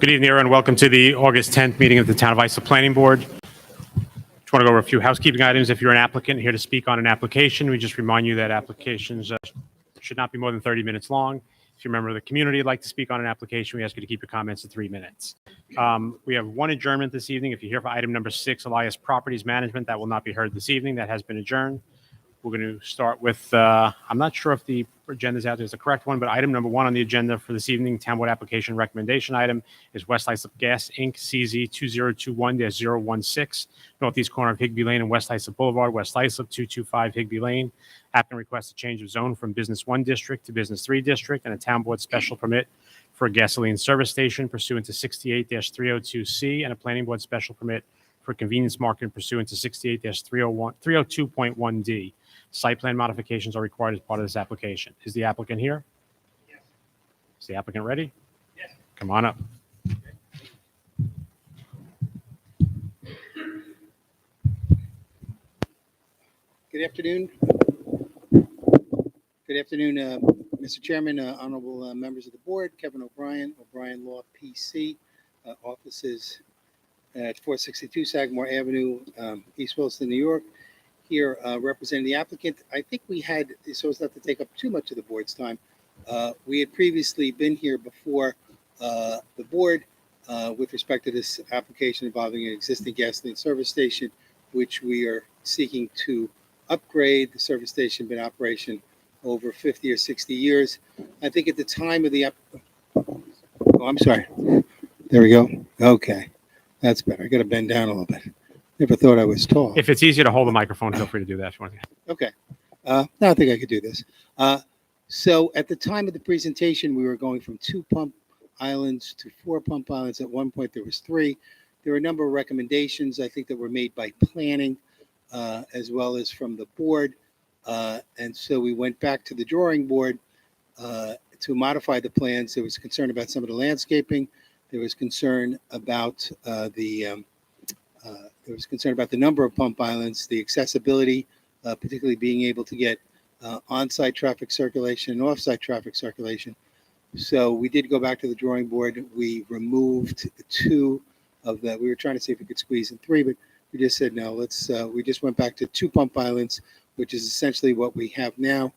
Good evening, everyone. Welcome to the August 10th meeting of the Town of Islip Planning Board. Just want to go over a few housekeeping items. If you're an applicant here to speak on an application, we just remind you that applications should not be more than 30 minutes long. If you're a member of the community who'd like to speak on an application, we ask you to keep your comments to 3 minutes. We have one adjournment this evening. If you're here for item number 6, Elias Properties Management, that will not be heard this evening. That has been adjourned. We're going to start with, I'm not sure if the agenda is out there is the correct one, but item number 1 on the agenda for this evening, Town Board application recommendation item is West Islip Gas Inc., CZ 2021-016, northeast corner of Higbee Lane and West Islip Boulevard, West Islip, 225 Higbee Lane. Applicant requests a change of zone from Business 1 District to Business 3 District and a Town Board special permit for a gasoline service station pursuant to 68-302C and a Planning Board special permit for convenience market pursuant to 68-302.1D. Site plan modifications are required as part of this application. Is the applicant here? Yes. Is the applicant ready? Yes. Come on up. Good afternoon. Good afternoon, Mr. Chairman, honorable members of the board. Kevin O'Brien, O'Brien Law PC, offices at 462 Sagamore Avenue, East Williston, New York. Here representing the applicant. I think we had, so as not to take up too much of the board's time, we had previously been here before the board with respect to this application involving an existing gasoline service station, which we are seeking to upgrade. The service station been in operation over 50 or 60 years. I think at the time of the oh, I'm sorry. There we go. Okay, that's better. I got to bend down a little bit. Never thought I was tall. If it's easier to hold the microphone, feel free to do that if you want to. Okay. No, I think I could do this. So at the time of the presentation, we were going from 2 pump islands to 4 pump islands. At one point, there was 3. There were a number of recommendations, I think, that were made by planning as well as from the board. And so we went back to the drawing board to modify the plans. There was concern about some of the landscaping. There was concern about there was concern about the number of pump islands, the accessibility, particularly being able to get on-site traffic circulation and off-site traffic circulation. So we did go back to the drawing board. We removed 2 of that. We were trying to see if we could squeeze in 3, but we just said no. We just went back to 2 pump islands, which is essentially what we have now.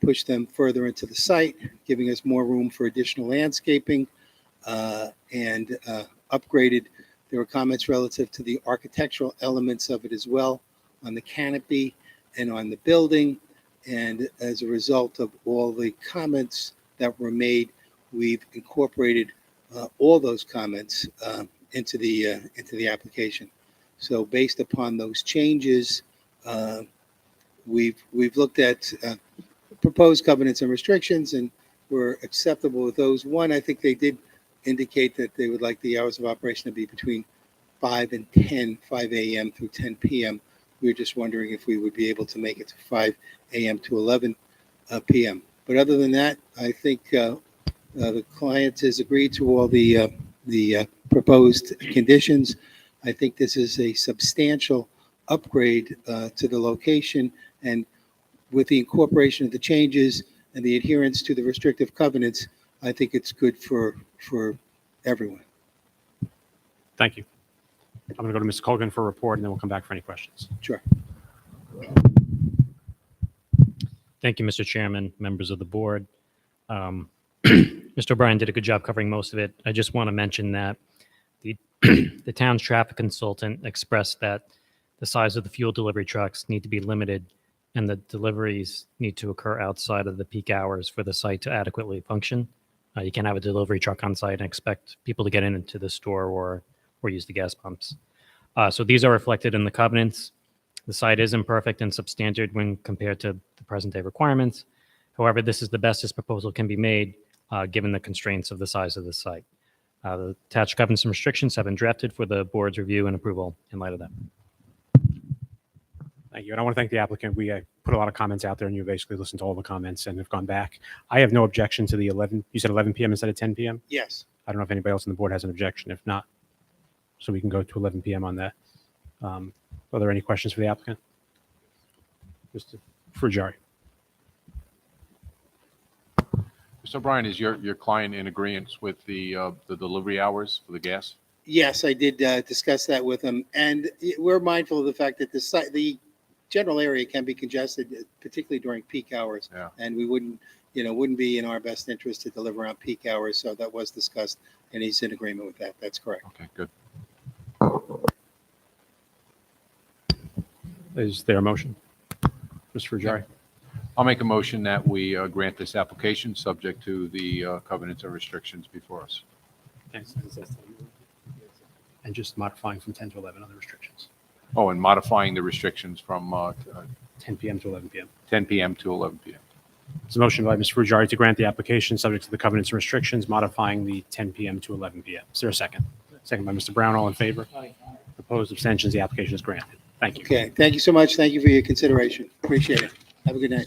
Push them further into the site, giving us more room for additional landscaping and upgraded. There were comments relative to the architectural elements of it as well, on the canopy and on the building. And as a result of all the comments that were made, we've incorporated all those comments into the application. So based upon those changes, we've looked at proposed covenants and restrictions, and we're acceptable with those. One, I think they did indicate that they would like the hours of operation to be between 5 and 10, 5 a.m. through 10 p.m. We were just wondering if we would be able to make it to 5 a.m. to 11 p.m. But other than that, I think the client has agreed to all the proposed conditions. I think this is a substantial upgrade to the location, and with the incorporation of the changes and the adherence to the restrictive covenants, I think it's good for everyone. Thank you. I'm going to go to Ms. Colgan for a report, and then we'll come back for any questions. Sure. Thank you, Mr. Chairman, members of the board. Mr. O'Brien did a good job covering most of it. I just want to mention that the town's traffic consultant expressed that the size of the fuel delivery trucks need to be limited, and the deliveries need to occur outside of the peak hours for the site to adequately function. You can't have a delivery truck on site and expect people to get into the store or use the gas pumps. So these are reflected in the covenants. The site is imperfect and substandard when compared to the present day requirements. However, this is the best this proposal can be made given the constraints of the size of the site. The attached covenants and restrictions have been drafted for the board's review and approval in light of that. Thank you. And I want to thank the applicant. We put a lot of comments out there, and you basically listened to all the comments and have gone back. I have no objection to the 11. You said 11 p.m. instead of 10 p.m.? Yes. I don't know if anybody else on the board has an objection. If not, so we can go to 11 p.m. on that. Are there any questions for the applicant? Mr. Frugari. Mr. O'Brien, is your client in agreement with the delivery hours for the gas? Yes, I did discuss that with him, and we're mindful of the fact that the general area can be congested, particularly during peak hours. Yeah. And we wouldn't be in our best interest to deliver on peak hours. So that was discussed, and he's in agreement with that. That's correct. Okay, good. Is there a motion? Mr. Ruggieri? I'll make a motion that we grant this application subject to the covenants and restrictions before us. And just modifying from 10 to 11 other restrictions. Oh, and modifying the restrictions from 10 p.m. to 11 p.m. 10 p.m. to 11 p.m. It's a motion by Mr. Ruggieri to grant the application subject to the covenants and restrictions, modifying the 10 p.m. to 11 p.m. Is there a second? Second by Mr. Brown. All in favor? Opposed? Abstentions? The application is granted. Thank you. Okay. Thank you so much. Thank you for your consideration. Appreciate it. Have a good night.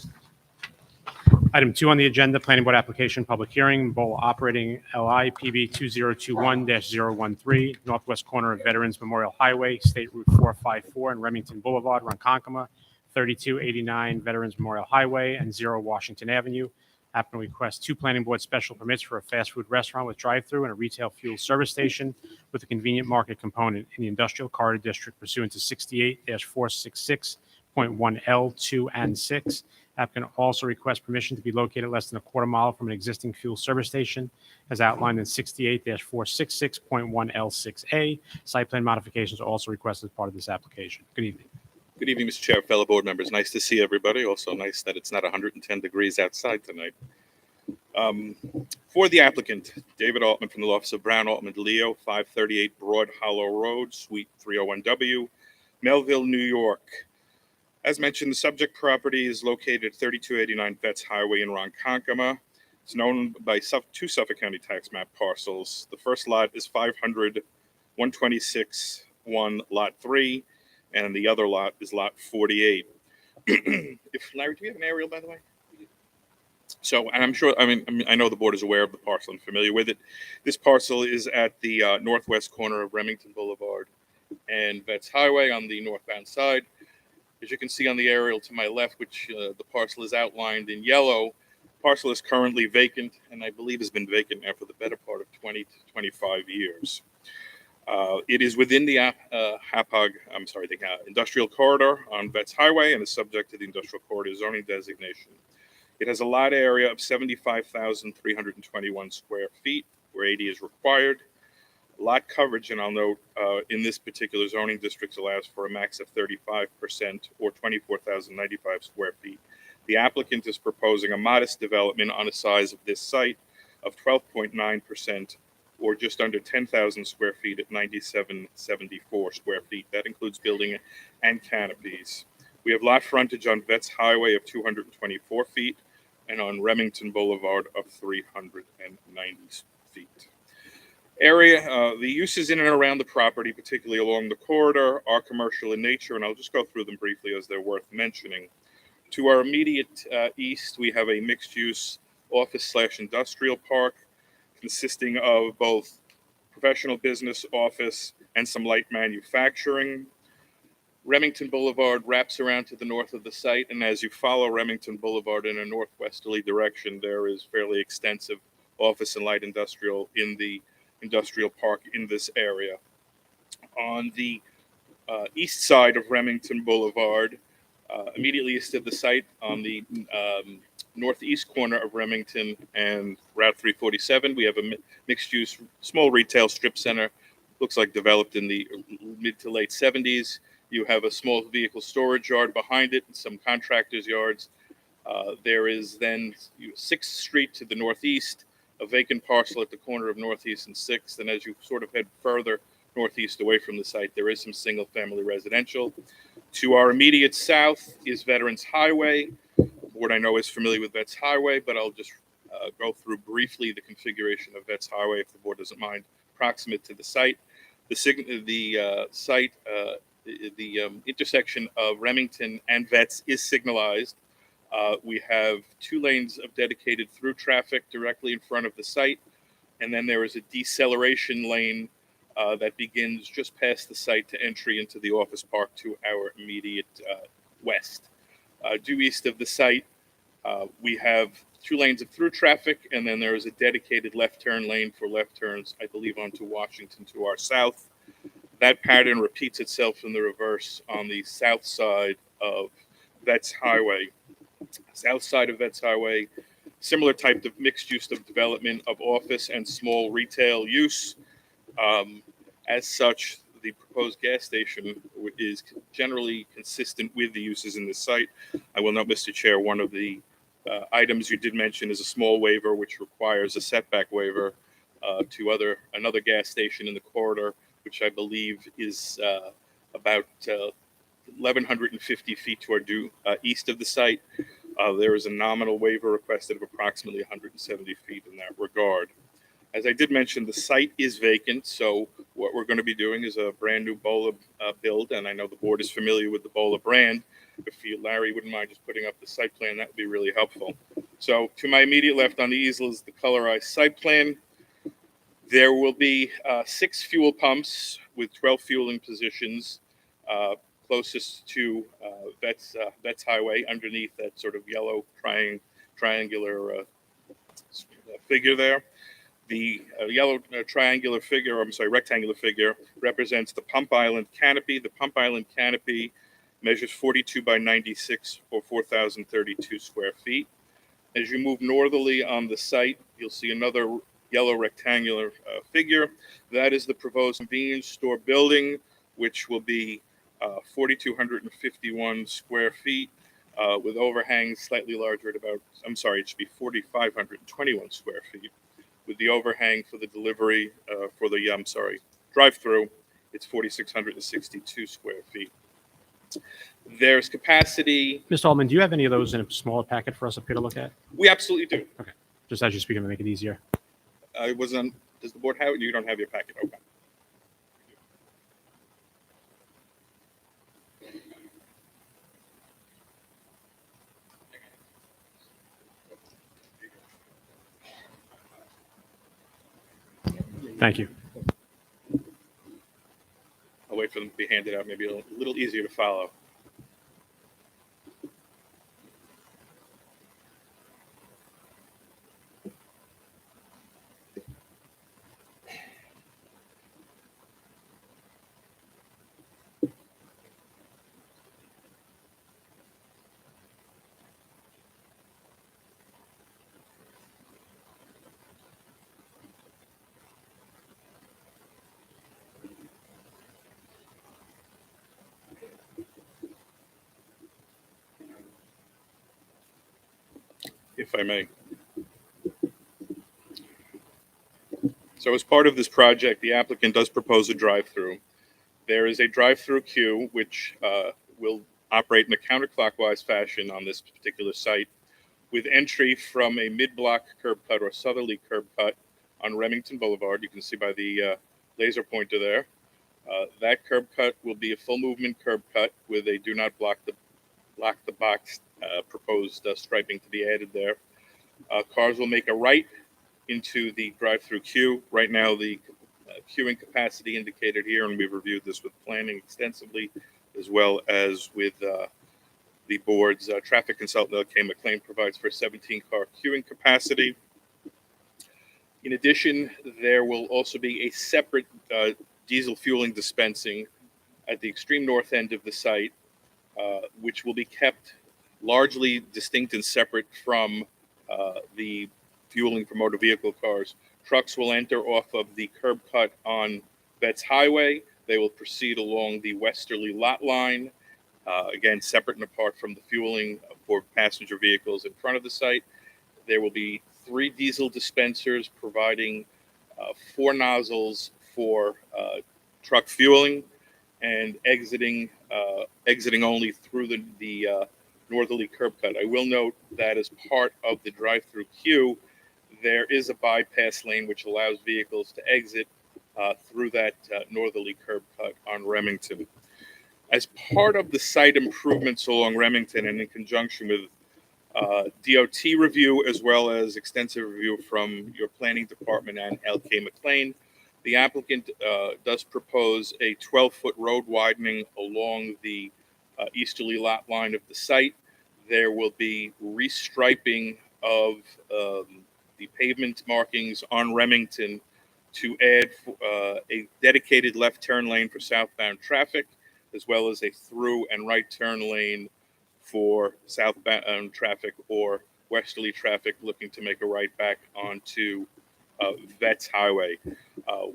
Item 2 on the agenda, Planning Board application, public hearing, Bowl Operating LI PB 2021-013, northwest corner of Veterans Memorial Highway, State Route 454 and Remington Boulevard, Ronkonkoma, 3289 Veterans Memorial Highway and 0 Washington Avenue. Applicant requests 2 Planning Board special permits for a fast food restaurant with drive-through and a retail fuel service station with a convenient market component in the Industrial Corridor District pursuant to 68-466.1L 2 and 6. Applicant also requests permission to be located less than a quarter mile from an existing fuel service station, as outlined in 68-466.1L6A. Site plan modifications are also requested as part of this application. Good evening. Good evening, Mr. Chair, fellow board members. Nice to see everybody. Also nice that it's not 110 degrees outside tonight. For the applicant, David Altman from the law office of Brown, Altman, Leo, 538 Broad Hollow Road, Suite 301W, Melville, New York. As mentioned, the subject property is located at 3289 Vets Highway in Ronkonkoma. It's known by 2 Suffolk County tax map parcels. The first lot is 500-126-1 Lot 3, and the other lot is Lot 48. Larry, do we have an aerial, by the way? So, and I'm sure, I know the board is aware of the parcel and familiar with it. This parcel is at the northwest corner of Remington Boulevard and Vets Highway on the northbound side. As you can see on the aerial to my left, which the parcel is outlined in yellow, the parcel is currently vacant, and I believe has been vacant now for the better part of 20 to 25 years. It is within the industrial corridor on Vets Highway and is subject to the industrial corridor zoning designation. It has a lot area of 75,321 square feet, where 80 is required. Lot coverage, and I'll note, in this particular zoning district allows for a max of 35% or 24,095 square feet. The applicant is proposing a modest development on a size of this site of 12.9% or just under 10,000 square feet at 9774 square feet. That includes building and canopies. We have lot frontage on Vets Highway of 224 feet and on Remington Boulevard of 390 feet. The uses in and around the property, particularly along the corridor, are commercial in nature, and I'll just go through them briefly as they're worth mentioning. To our immediate east, we have a mixed-use office/industrial park consisting of both professional business, office, and some light manufacturing. Remington Boulevard wraps around to the north of the site, and as you follow Remington Boulevard in a northwesterly direction, there is fairly extensive office and light industrial in the industrial park in this area. On the east side of Remington Boulevard, immediately east of the site on the northeast corner of Remington and Route 347, we have a mixed-use small retail strip center. Looks like developed in the mid to late 70s. You have a small vehicle storage yard behind it and some contractors' yards. There is then 6th Street to the northeast, a vacant parcel at the corner of Northeast and 6th. And as you sort of head further northeast away from the site, there is some single-family residential. To our immediate south is Veterans Highway. The board I know is familiar with Vets Highway, but I'll just go through briefly the configuration of Vets Highway if the board doesn't mind, proximate to the site. The intersection of Remington and Vets is signalized. We have 2 lanes of dedicated through traffic directly in front of the site. And then there is a deceleration lane that begins just past the site to entry into the office park to our immediate west. Due east of the site, we have 2 lanes of through traffic, and then there is a dedicated left turn lane for left turns, I believe, onto Washington to our south. That pattern repeats itself in the reverse on the south side of Vets Highway. South side of Vets Highway, similar type of mixed use of development of office and small retail use. As such, the proposed gas station is generally consistent with the uses in this site. I will note, Mr. Chair, one of the items you did mention is a small waiver, which requires a setback waiver to another gas station in the corridor, which I believe is about 1,150 feet toward due east of the site. There is a nominal waiver requested of approximately 170 feet in that regard. As I did mention, the site is vacant, so what we're going to be doing is a brand new Bola build, and I know the board is familiar with the Bola brand. If you, Larry, wouldn't mind just putting up the site plan, that would be really helpful. So to my immediate left on the easel is the colorized site plan. There will be 6 fuel pumps with 12 fueling positions closest to Vets Highway, underneath that sort of yellow triangular figure there. The yellow rectangular figure represents the pump island canopy. The pump island canopy measures 42 by 96 or 4,032 square feet. As you move northerly on the site, you'll see another yellow rectangular figure. That is the proposed convenience store building, which will be 4,251 square feet with overhangs slightly larger at about, it should be 4,521 square feet. With the overhang for the delivery, drive-through, it's 4,662 square feet. There's capacity. Mr. Altman, do you have any of those in a smaller packet for us up here to look at? We absolutely do. Okay. Just as you're speaking to make it easier. Does the board have it? You don't have your packet. Okay. Thank you. I'll wait for them to be handed out, maybe a little easier to follow. If I may. So as part of this project, the applicant does propose a drive-through. There is a drive-through queue which will operate in a counterclockwise fashion on this particular site, with entry from a mid-block curb cut or southerly curb cut on Remington Boulevard. You can see by the laser pointer there. That curb cut will be a full movement curb cut with a do not block the box proposed striping to be added there. Cars will make a right into the drive-through queue. Right now, the queuing capacity indicated here, and we've reviewed this with planning extensively, as well as with the board's traffic consultant, K. McLean, provides for 17-car queuing capacity. In addition, there will also be a separate diesel fueling dispensing at the extreme north end of the site, which will be kept largely distinct and separate from the fueling for motor vehicle cars. Trucks will enter off of the curb cut on Vets Highway. They will proceed along the westerly lot line, again, separate and apart from the fueling for passenger vehicles in front of the site. There will be 3 diesel dispensers providing 4 nozzles for truck fueling, and exiting only through the northerly curb cut. I will note that as part of the drive-through queue, there is a bypass lane which allows vehicles to exit through that northerly curb cut on Remington. As part of the site improvements along Remington, and in conjunction with DOT review, as well as extensive review from your planning department and K. McLean, the applicant does propose a 12-foot road widening along the easterly lot line of the site. There will be restriping of the pavement markings on Remington to add a dedicated left turn lane for southbound traffic, as well as a through and right turn lane for southbound traffic or westerly traffic looking to make a right back onto Vets Highway.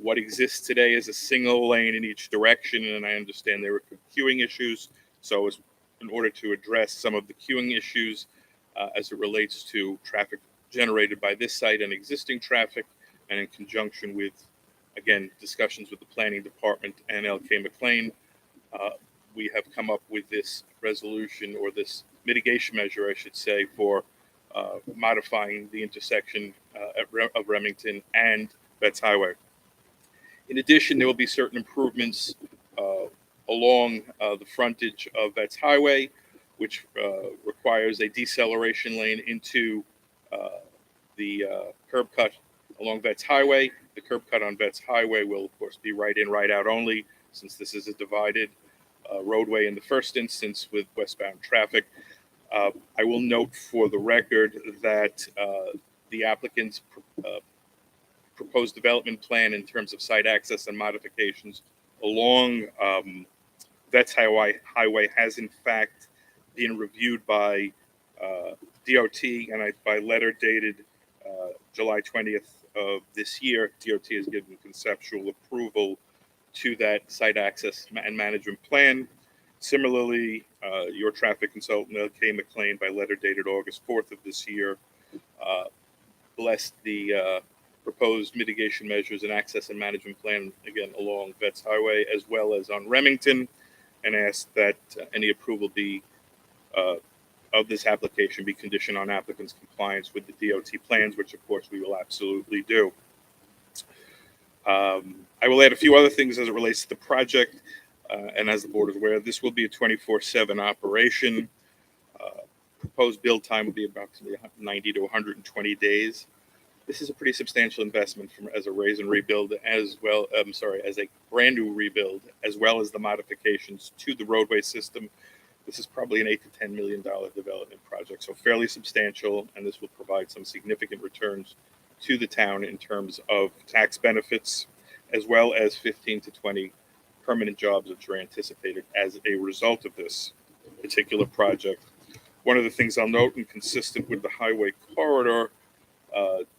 What exists today is a single lane in each direction, and I understand there were queuing issues. So in order to address some of the queuing issues as it relates to traffic generated by this site and existing traffic, and in conjunction with, again, discussions with the planning department and LK McLean, we have come up with this resolution, or this mitigation measure, I should say, for modifying the intersection of Remington and Betts Highway. In addition, there will be certain improvements along the frontage of Betts Highway, which requires a deceleration lane into the curb cut along Betts Highway. The curb cut on Betts Highway will, of course, be right in, right out only, since this is a divided roadway in the first instance with westbound traffic. I will note for the record that the applicant's proposed development plan in terms of site access and modifications along Vets Highway has in fact been reviewed by DOT, and by letter dated July 20th of this year, DOT has given conceptual approval to that site access and management plan. Similarly, your traffic consultant, LK McLean, by letter dated August 4th of this year, blessed the proposed mitigation measures and access and management plan, again, along Vets Highway as well as on Remington, and asked that any approval be of this application be conditioned on applicant's compliance with the DOT plans, which of course we will absolutely do. I will add a few other things as it relates to the project. And as the board is aware, this will be a 24/7 operation. Proposed build time will be approximately 90 to 120 days. This is a pretty substantial investment as a raise and rebuild, as well. As a brand new rebuild, as well as the modifications to the roadway system. This is probably an $8 to $10 million development project, so fairly substantial, and this will provide some significant returns to the town in terms of tax benefits, as well as 15 to 20 permanent jobs which are anticipated as a result of this particular project. One of the things I'll note, and consistent with the highway corridor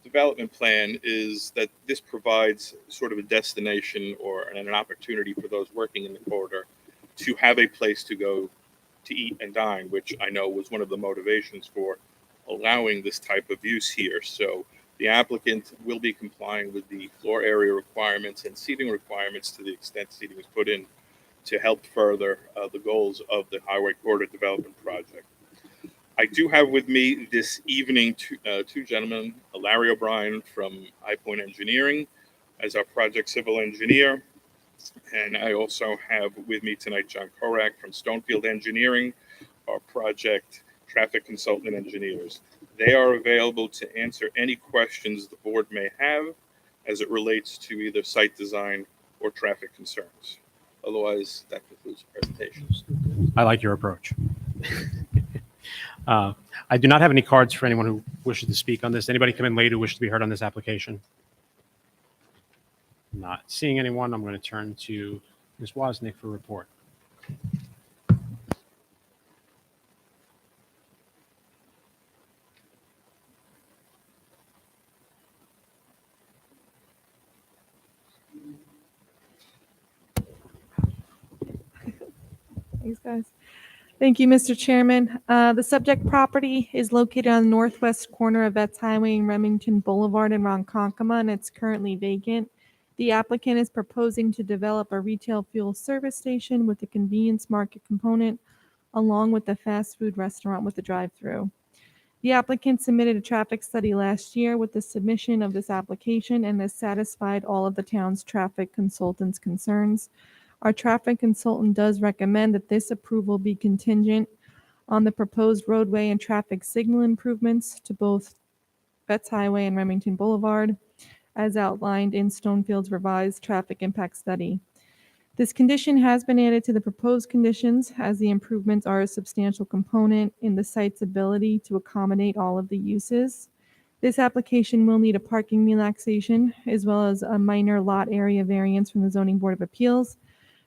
development plan, is that this provides sort of a destination or an opportunity for those working in the corridor to have a place to go to eat and dine, which I know was one of the motivations for allowing this type of use here. So the applicant will be complying with the floor area requirements and seating requirements to the extent seating is put in to help further the goals of the highway corridor development project. I do have with me this evening two gentlemen, Larry O'Brien from High Point Engineering as our project civil engineer. And I also have with me tonight John Korak from Stonefield Engineering, our project traffic consultant engineers. They are available to answer any questions the board may have as it relates to either site design or traffic concerns. Otherwise, that concludes the presentation. I like your approach. I do not have any cards for anyone who wishes to speak on this. Anybody come in late who wishes to be heard on this application? Not seeing anyone. I'm going to turn to Ms. Wozniak for a report. Thanks, guys. Thank you, Mr. Chairman. The subject property is located on the northwest corner of Vets Highway and Remington Boulevard in Ronkonkoma, and it's currently vacant. The applicant is proposing to develop a retail fuel service station with a convenience market component, along with a fast food restaurant with a drive-through. The applicant submitted a traffic study last year with the submission of this application and has satisfied all of the town's traffic consultant's concerns. Our traffic consultant does recommend that this approval be contingent on the proposed roadway and traffic signal improvements to both Betts Highway and Remington Boulevard, as outlined in Stonefield's revised traffic impact study. This condition has been added to the proposed conditions as the improvements are a substantial component in the site's ability to accommodate all of the uses. This application will need a parking relaxation as well as a minor lot area variance from the Zoning Board of Appeals.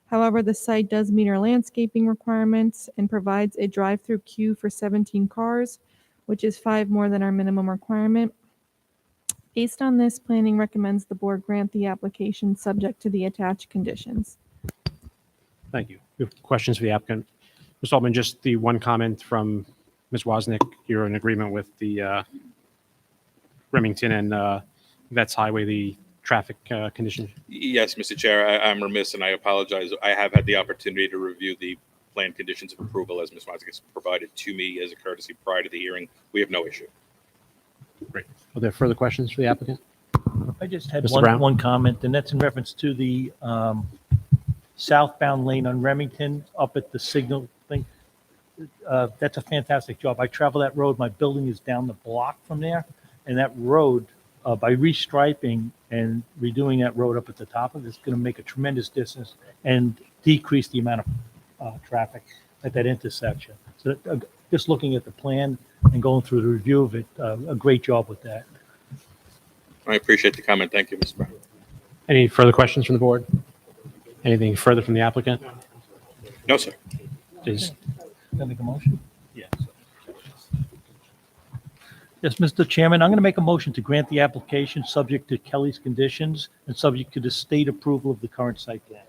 However, the site does meet our landscaping requirements and provides a drive-through queue for 17 cars, which is 5 more than our minimum requirement. Based on this, planning recommends the board grant the application subject to the attached conditions. Thank you. We have questions for the applicant. Ms. Altman, just the one comment from Ms. Wozniak. You're in agreement with the Remington and Vets Highway, the traffic condition? Yes, Mr. Chair, I'm remiss and I apologize. I have had the opportunity to review the plan conditions of approval as Ms. Wozniak has provided to me as a courtesy prior to the hearing. We have no issue. Great. Are there further questions for the applicant? I just had Mr. Brown? one comment, and that's in reference to the southbound lane on Remington up at the signal thing. That's a fantastic job. I travel that road. My building is down the block from there. And that road, by restriping and redoing that road up at the top of it, is going to make a tremendous distance and decrease the amount of traffic at that intersection. So just looking at the plan and going through the review of it, a great job with that. I appreciate the comment. Thank you, Mr. Brown. Any further questions from the board? Anything further from the applicant? No, sir. Please. Can I make a motion? Yes. Yes, Mr. Chairman, I'm going to make a motion to grant the application subject to Kelly's conditions and subject to the state approval of the current site plan.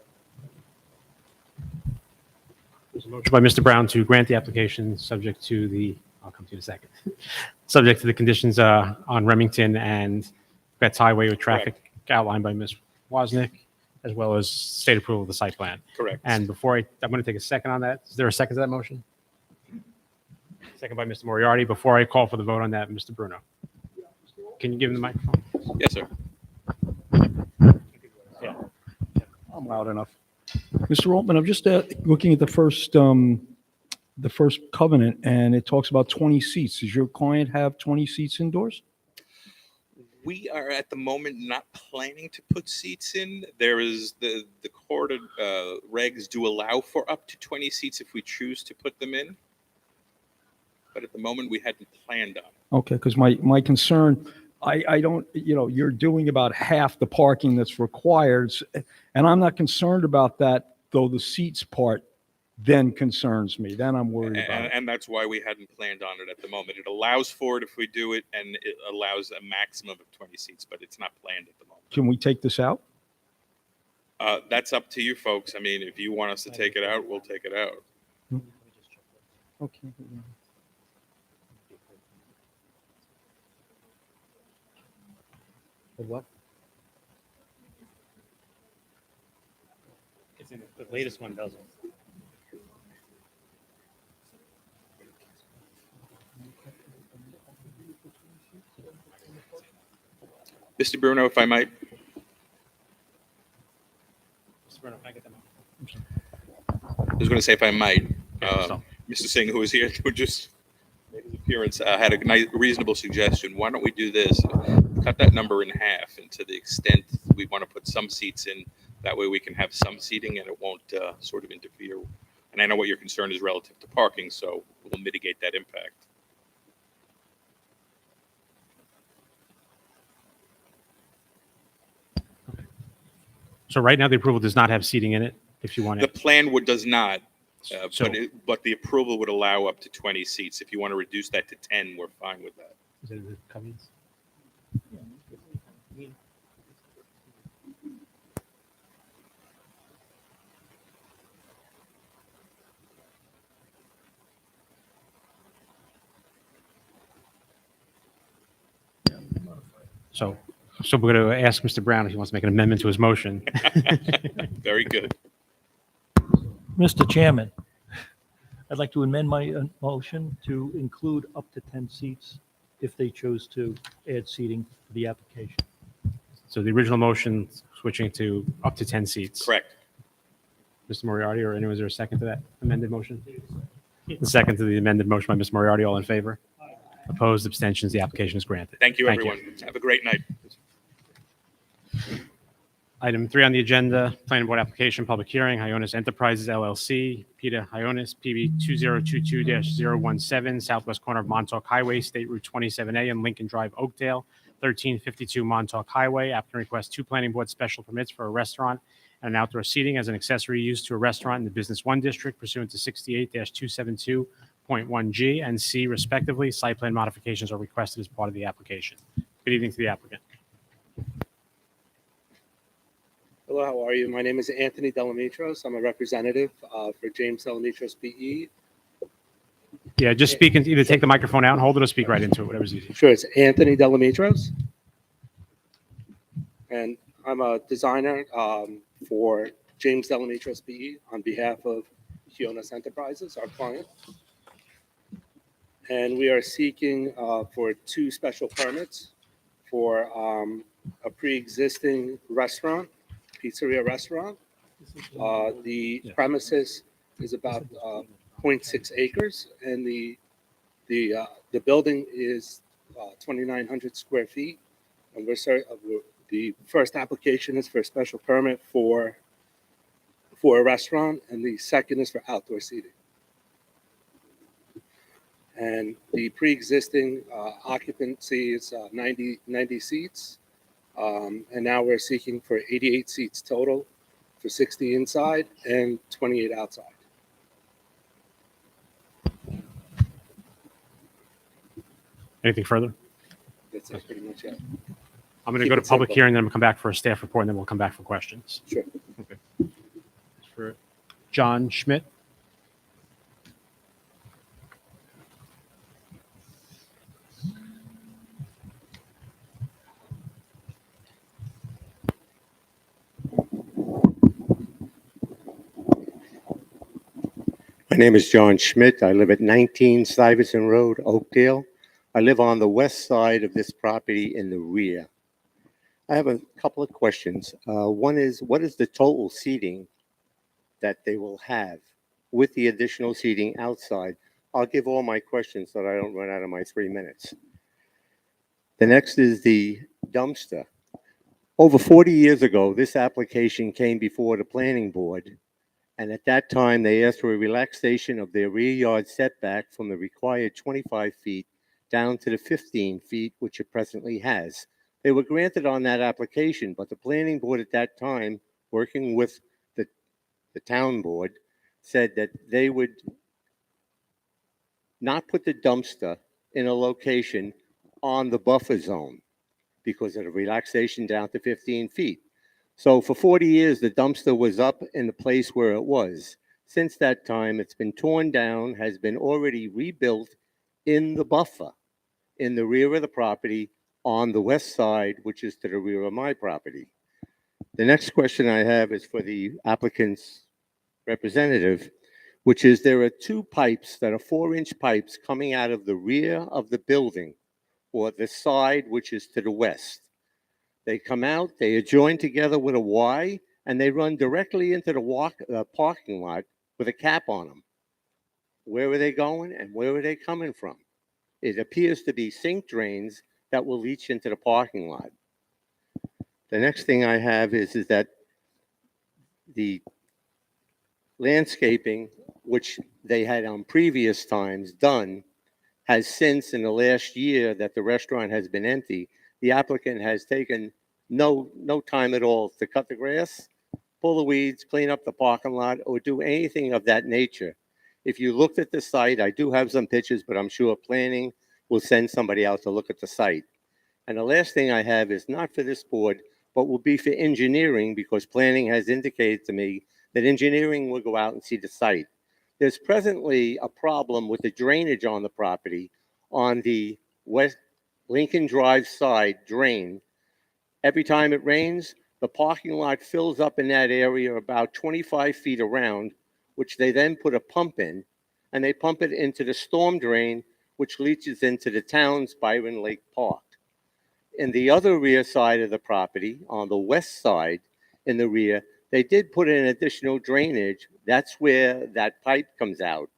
There's a motion by Mr. Brown to grant the application subject to the, I'll come to you in a second, subject to the conditions on Remington and Vets Highway with traffic outlined by Ms. Wozniak, as well as state approval of the site plan. Correct. And before I'm going to take a second on that. Is there a second to that motion? Second by Mr. Moriarty. Before I call for the vote on that, Mr. Bruno. Can you give him the microphone? Yes, sir. I'm loud enough. Mr. Altman, I'm just looking at the first covenant, and it talks about 20 seats. Does your client have 20 seats indoors? We are at the moment not planning to put seats in. There is the court regs do allow for up to 20 seats if we choose to put them in. But at the moment, we hadn't planned on it. Okay, because my concern, I don't, you're doing about half the parking that's required, and I'm not concerned about that, though the seats part then concerns me. Then I'm worried about it. And that's why we hadn't planned on it at the moment. It allows for it if we do it, and it allows a maximum of 20 seats, but it's not planned at the moment. Can we take this out? That's up to you folks. I mean, if you want us to take it out, we'll take it out. Okay. What? The latest one doesn't. Mr. Bruno, if I might. Mr. Bruno, can I get them? I was going to say, if I might, So- Mr. Singh, who was here, who just made his appearance, had a nice, reasonable suggestion. Why don't we do this? Cut that number in half, and to the extent we want to put some seats in, that way we can have some seating and it won't sort of interfere. And I know what your concern is relative to parking, so we'll mitigate that impact. So right now, the approval does not have seating in it, if you want The it. plan does not, So- but the approval would allow up to 20 seats. If you want to reduce that to 10, we're fine with that. Is it the covenants? So we're going to ask Mr. Brown if he wants to make an amendment to his motion. Very good. Mr. Chairman, I'd like to amend my motion to include up to 10 seats if they chose to add seating to the application. So the original motion, switching to up to 10 seats. Correct. Mr. Moriarty, or anyone, is there a second to that amended motion? The second to the amended motion by Ms. Moriarty, all in favor? Opposed, abstentions, the application is granted. Thank you, everyone. Have a great night. Item 3 on the agenda, planning board application, public hearing, Hyonis Enterprises LLC, Peter Hyonis, PB 2022-017, southwest corner of Montauk Highway, State Route 27A and Lincoln Drive, Oakdale, 1352 Montauk Highway. Applicant requests 2 planning board special permits for a restaurant and an outdoor seating as an accessory use to a restaurant in the Business 1 District pursuant to 68-272.1G and C respectively. Site plan modifications are requested as part of the application. Good evening to the applicant. Hello, how are you? My name is Anthony Delamitros. I'm a representative for James Delamitros PE. Yeah, just speak and either take the microphone out and hold it or speak right into it, whatever's easy. Sure, it's Anthony Delamitros. And I'm a designer for James Delamitros PE on behalf of Hyonis Enterprises, our client. And we are seeking for 2 special permits for a pre-existing restaurant, pizzeria restaurant. The premises is about 0.6 acres, and the building is 2,900 square feet. And the first application is for a special permit for a restaurant, and the second is for outdoor seating. And the pre-existing occupancy is 90 seats. And now we're seeking for 88 seats total, for 60 inside and 28 outside. Anything further? That's pretty much it. I'm going to Keep go to it public simple. hearing, then I'm going to come back for a staff report, and then we'll come back for questions. Sure. Okay. For John Schmidt. My name is John Schmidt. I live at 19 Stuyvesant Road, Oakdale. I live on the west side of this property in the rear. I have a couple of questions. One is, what is the total seating that they will have with the additional seating outside? I'll give all my questions so that I don't run out of my 3 minutes. The next is the dumpster. Over 40 years ago, this application came before the planning board. And at that time, they asked for a relaxation of their rear yard setback from the required 25 feet down to the 15 feet, which it presently has. They were granted on that application, but the planning board at that time, working with the town board, said that they would not put the dumpster in a location on the buffer zone because of the relaxation down to 15 feet. So for 40 years, the dumpster was up in the place where it was. Since that time, it's been torn down, has been already rebuilt in the buffer, in the rear of the property on the west side, which is to the rear of my property. The next question I have is for the applicant's representative, which is there are 2 pipes that are 4-inch pipes coming out of the rear of the building, or the side which is to the west. They come out, they adjoin together with a Y, and they run directly into the parking lot with a cap on them. Where are they going and where are they coming from? It appears to be sink drains that will leach into the parking lot. The next thing I have is that the landscaping, which they had on previous times done, has since, in the last year that the restaurant has been empty, the applicant has taken no time at all to cut the grass, pull the weeds, clean up the parking lot, or do anything of that nature. If you looked at the site, I do have some pictures, but I'm sure planning will send somebody out to look at the site. And the last thing I have is not for this board, but will be for engineering, because planning has indicated to me that engineering will go out and see the site. There's presently a problem with the drainage on the property on the West Lincoln Drive side drain. Every time it rains, the parking lot fills up in that area about 25 feet around, which they then put a pump in, and they pump it into the storm drain, which leaches into the town's Byron Lake Park. In the other rear side of the property, on the west side in the rear, they did put in additional drainage. That's where that pipe comes out.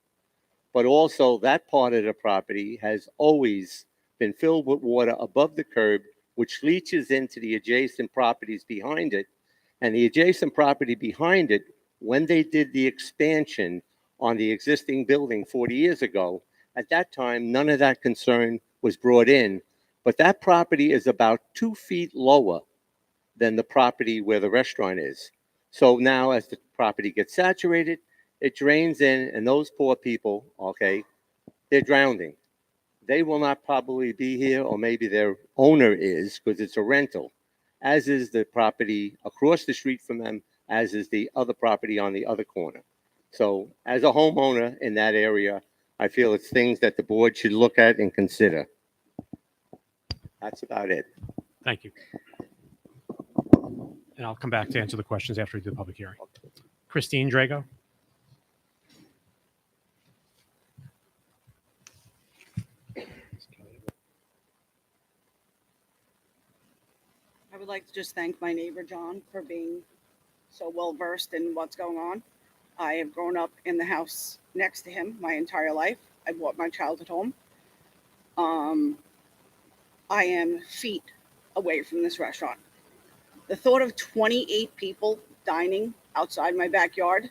But also that part of the property has always been filled with water above the curb, which leaches into the adjacent properties behind it. And the adjacent property behind it, when they did the expansion on the existing building 40 years ago, at that time, none of that concern was brought in. But that property is about 2 feet lower than the property where the restaurant is. So now as the property gets saturated, it drains in, and those poor people, okay, they're drowning. They will not probably be here, or maybe their owner is, because it's a rental, as is the property across the street from them, as is the other property on the other corner. So as a homeowner in that area, I feel it's things that the board should look at and consider. That's about it. Thank you. And I'll come back to answer the questions after we do the public hearing. Christine Drago. I would like to just thank my neighbor, John, for being so well versed in what's going on. I have grown up in the house next to him my entire life. I bought my childhood home. I am feet away from this restaurant. The thought of 28 people dining outside my backyard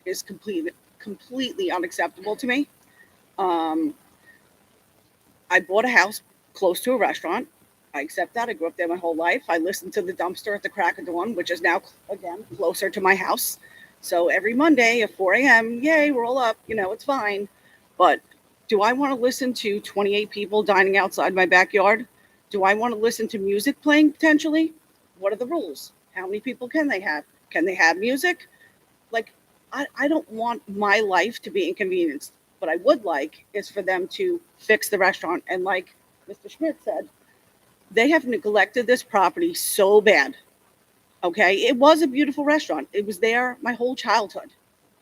is completely unacceptable to me. I bought a house close to a restaurant. I accept that. I grew up there my whole life. I listened to the dumpster at the crack of dawn, which is now, again, closer to my house. So every Monday at 4 a.m., yay, roll up, it's fine. But do I want to listen to 28 people dining outside my backyard? Do I want to listen to music playing potentially? What are the rules? How many people can they have? Can they have music? I don't want my life to be inconvenienced. What I would like is for them to fix the restaurant. And like Mr. Schmidt said, they have neglected this property so bad. Okay. It was a beautiful restaurant. It was there my whole childhood.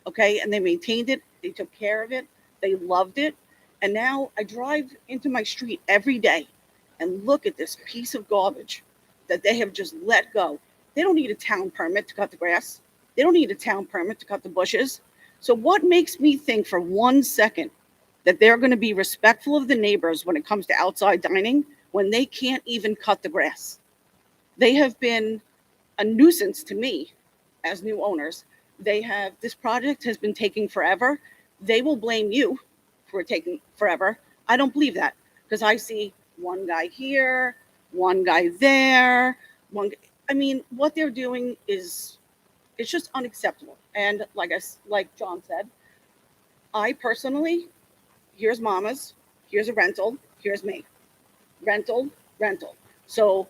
Okay. And they maintained it. They took care of it. They loved it. And now I drive into my street every day and look at this piece of garbage that they have just let go. They don't need a town permit to cut the grass. They don't need a town permit to cut the bushes. So what makes me think for 1 second that they're going to be respectful of the neighbors when it comes to outside dining when they can't even cut the grass? They have been a nuisance to me as new owners. This project has been taking forever. They will blame you for it taking forever. I don't believe that, because I see one guy here, one guy there. What they're doing it's just unacceptable. And like John said, I personally, here's Mama's, here's a rental, here's me. Rental. So,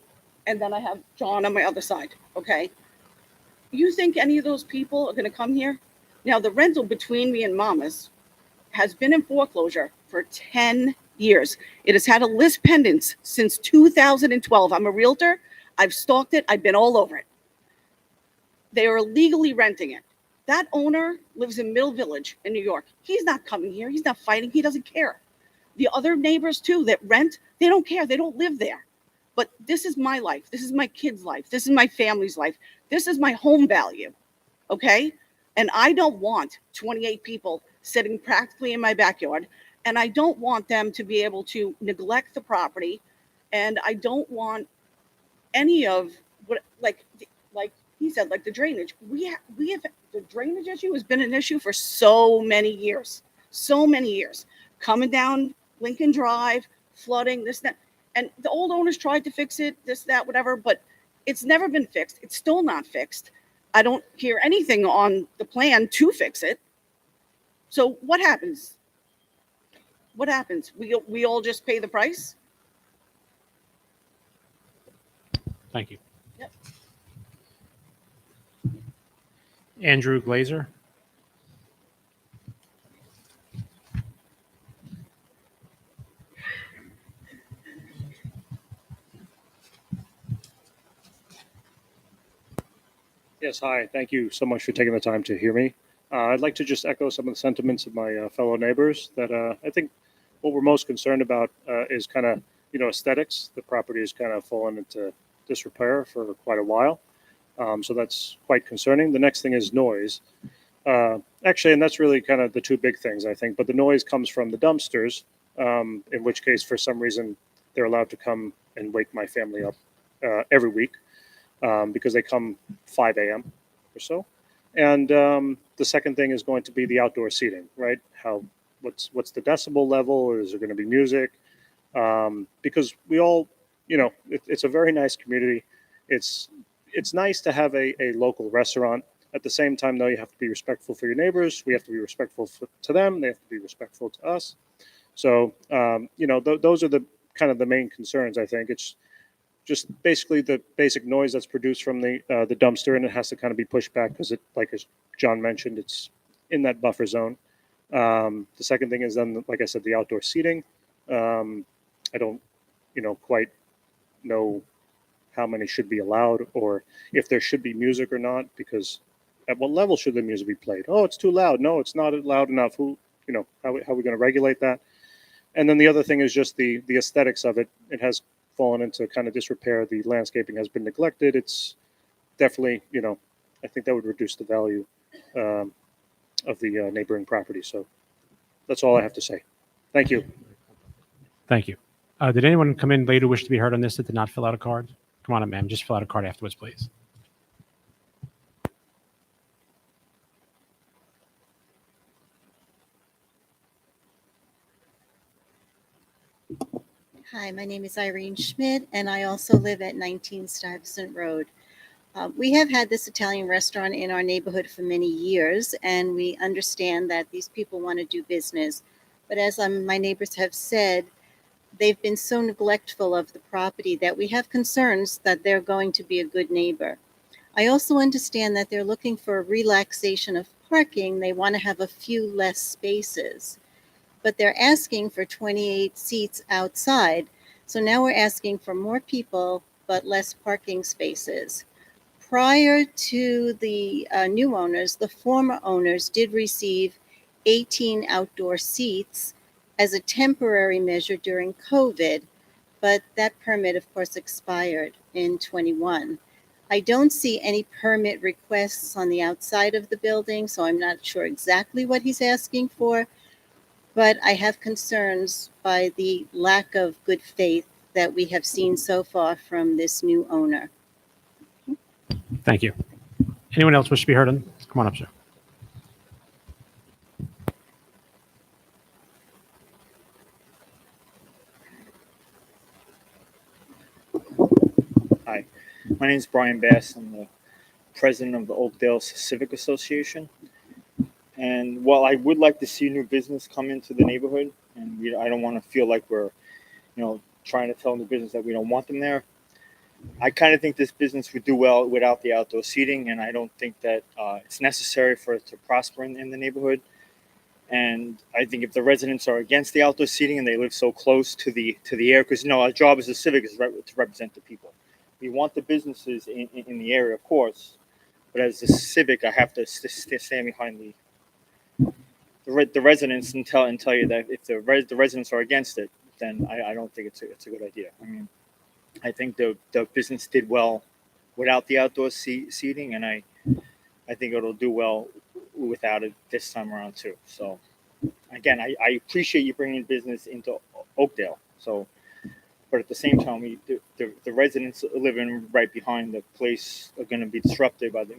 and then I have John on my other side. Okay. You think any of those people are going to come here? Now, the rental between me and Mama's has been in foreclosure for 10 years. It has had a list pendant since 2012. I'm a realtor. I've stalked it. I've been all over it. They are illegally renting it. That owner lives in Middle Village in New York. He's not coming here. He's not fighting. He doesn't care. The other neighbors too that rent, they don't care. They don't live there. But this is my life. This is my kids' life. This is my family's life. This is my home value. Okay? And I don't want 28 people sitting practically in my backyard. And I don't want them to be able to neglect the property. And I don't want any of what, like he said, like the drainage. We have the drainage issue has been an issue for so many years. Coming down Lincoln Drive, flooding, this, that. And the old owners tried to fix it, this, that, whatever, but it's never been fixed. It's still not fixed. I don't hear anything on the plan to fix it. So what happens? We all just pay the price? Thank you. Yep. Andrew Glazer. Yes, hi. Thank you so much for taking the time to hear me. I'd like to just echo some of the sentiments of my fellow neighbors that I think what we're most concerned about is kind of, aesthetics. The property has kind of fallen into disrepair for quite a while. So that's quite concerning. The next thing is noise. Actually, and that's really kind of the two big things, I think. But the noise comes from the dumpsters, in which case, for some reason, they're allowed to come and wake my family up every week. because they come 5 a.m. or so. And the second thing is going to be the outdoor seating, right? What's the decibel level? Or is there going to be music? Because we all, it's a very nice community. It's nice to have a local restaurant. At the same time, though, you have to be respectful for your neighbors. We have to be respectful to them. They have to be respectful to us. So, those are the kind of the main concerns. I think it's just basically the basic noise that's produced from the dumpster, and it has to kind of be pushed back because like as John mentioned, it's in that buffer zone. The second thing is then, like I said, the outdoor seating. I don't, quite know how many should be allowed or if there should be music or not, because at what level should the music be played? Oh, it's too loud. No, it's not loud enough. How are we going to regulate that? And then the other thing is just the aesthetics of it. It has fallen into kind of disrepair. The landscaping has been neglected. It's definitely, I think that would reduce the value of the neighboring property. So that's all I have to say. Thank you. Thank you. Did anyone come in late who wish to be heard on this that did not fill out a card? Come on up, ma'am. Just fill out a card afterwards, please. Hi, my name is Irene Schmidt, and I also live at 19 Stuyvesant Road. We have had this Italian restaurant in our neighborhood for many years, and we understand that these people want to do business. But as my neighbors have said, they've been so neglectful of the property that we have concerns that they're going to be a good neighbor. I also understand that they're looking for a relaxation of parking. They want to have a few less spaces, but they're asking for 28 seats outside. So now we're asking for more people, but less parking spaces. Prior to the new owners, the former owners did receive 18 outdoor seats as a temporary measure during COVID, but that permit, of course, expired in 21. I don't see any permit requests on the outside of the building, so I'm not sure exactly what he's asking for, but I have concerns by the lack of good faith that we have seen so far from this new owner. Thank you. Anyone else wish to be heard on? Come on up, sir. Hi, my name is Brian Bass. I'm the president of the Oakdale Civic Association. And while I would like to see new business come into the neighborhood, and I don't want to feel like we're, trying to tell new business that we don't want them there, I kind of think this business would do well without the outdoor seating, and I don't think that it's necessary for it to prosper in the neighborhood. And I think if the residents are against the outdoor seating and they live so close to the air, because our job as a civic is to represent the people. We want the businesses in the area, of course, but as a civic, I have to stand behind the residents and tell you that if the residents are against it, then I don't think it's a good idea. I mean, I think the business did well without the outdoor seating, and I think it'll do well without it this time around too. So again, I appreciate you bringing business into Oakdale. So, but at the same time, the residents living right behind the place are going to be disrupted by the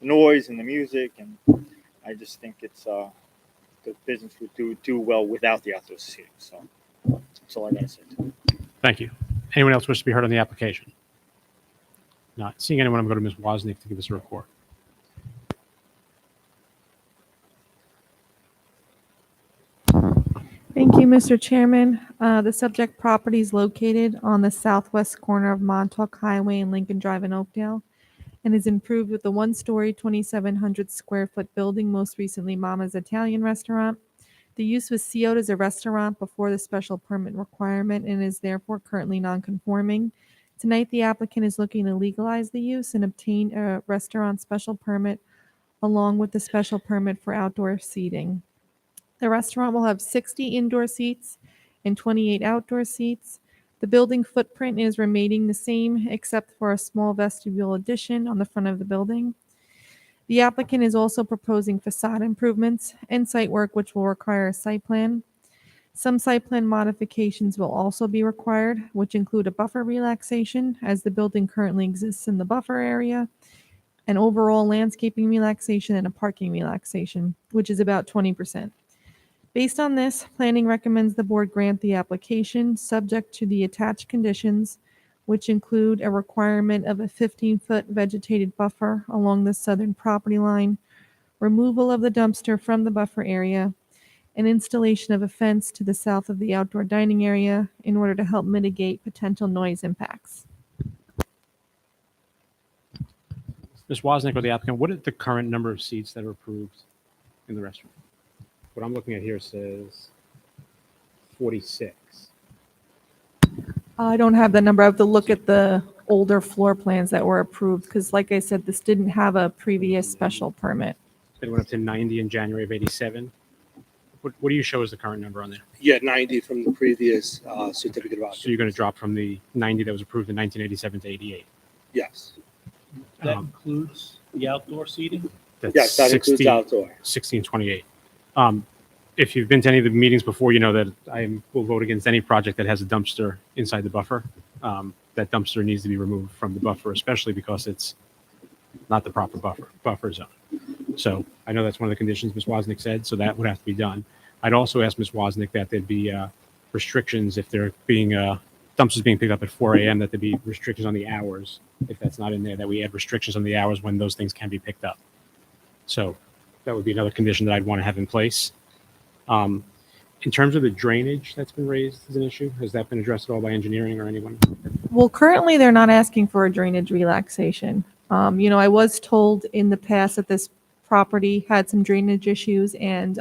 noise and the music, and I just think it's the business would do well without the outdoor seating. So that's all I got to say. Thank you. Anyone else wish to be heard on the application? Not seeing anyone, I'm going to Ms. Wozniak to give us a report. Thank you, Mr. Chairman. The subject property is located on the southwest corner of Montauk Highway and Lincoln Drive in Oakdale and is improved with a one-story, 2,700 square foot building, most recently Mama's Italian Restaurant. The use was CO'd as a restaurant before the special permit requirement and is therefore currently non-conforming. Tonight, the applicant is looking to legalize the use and obtain a restaurant special permit along with the special permit for outdoor seating. The restaurant will have 60 indoor seats and 28 outdoor seats. The building footprint is remaining the same except for a small vestibule addition on the front of the building. The applicant is also proposing facade improvements and site work which will require a site plan. Some site plan modifications will also be required, which include a buffer relaxation as the building currently exists in the buffer area, an overall landscaping relaxation, and a parking relaxation, which is about 20%. Based on this, planning recommends the board grant the application subject to the attached conditions, which include a requirement of a 15-foot vegetated buffer along the southern property line, removal of the dumpster from the buffer area, and installation of a fence to the south of the outdoor dining area in order to help mitigate potential noise impacts. Ms. Wozniak or the applicant, what is the current number of seats that are approved in the restaurant? What I'm looking at here says 46. I don't have the number. I have to look at the older floor plans that were approved because, like I said, this didn't have a previous special permit. It went up to 90 in January of 87. What do you show as the current number on there? Yeah, 90 from the previous certificate of So occupancy. you're going to drop from the 90 that was approved in 1987 to 88. Yes. That includes the outdoor seating? That's Yes, that includes outdoor. 1628. If you've been to any of the meetings before, you know that I will vote against any project that has a dumpster inside the buffer. That dumpster needs to be removed from the buffer, especially because it's not the proper buffer zone. So I know that's one of the conditions Ms. Wozniak said, so that would have to be done. I'd also ask Ms. Wozniak that there'd be restrictions if they're being dumpsters being picked up at 4 a.m. that there be restrictions on the hours. If that's not in there, that we add restrictions on the hours when those things can be picked up. So that would be another condition that I'd want to have in place. In terms of the drainage that's been raised as an issue, has that been addressed at all by engineering or anyone? Well, currently they're not asking for a drainage relaxation. I was told in the past that this property had some drainage issues, and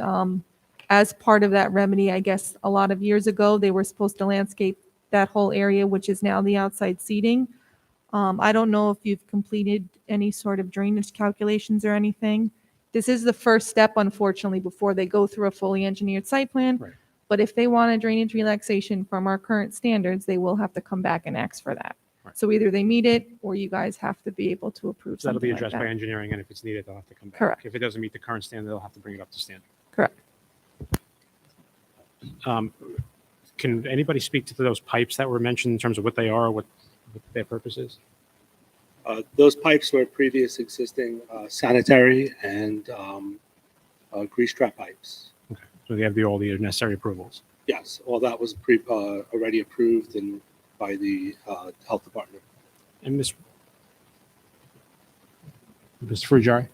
as part of that remedy, I guess a lot of years ago, they were supposed to landscape that whole area, which is now the outside seating. I don't know if you've completed any sort of drainage calculations or anything. This is the first step, unfortunately, before they go through a fully engineered site plan. Right. But if they want a drainage relaxation from our current standards, they will have to come back and ask for that. Right. So either they meet it, or you guys have to be able to approve So that'll be something like addressed by that. engineering, and if it's needed, they'll have to come back. Correct. If it doesn't meet the current standard, they'll have to bring it up to standard. Correct. Can anybody speak to those pipes that were mentioned in terms of what they are, what their purpose is? Those pipes were previous existing sanitary and grease trap pipes. Okay. So they have all the necessary approvals. Yes, all that was already approved and by the health department. And Ms. Frugari?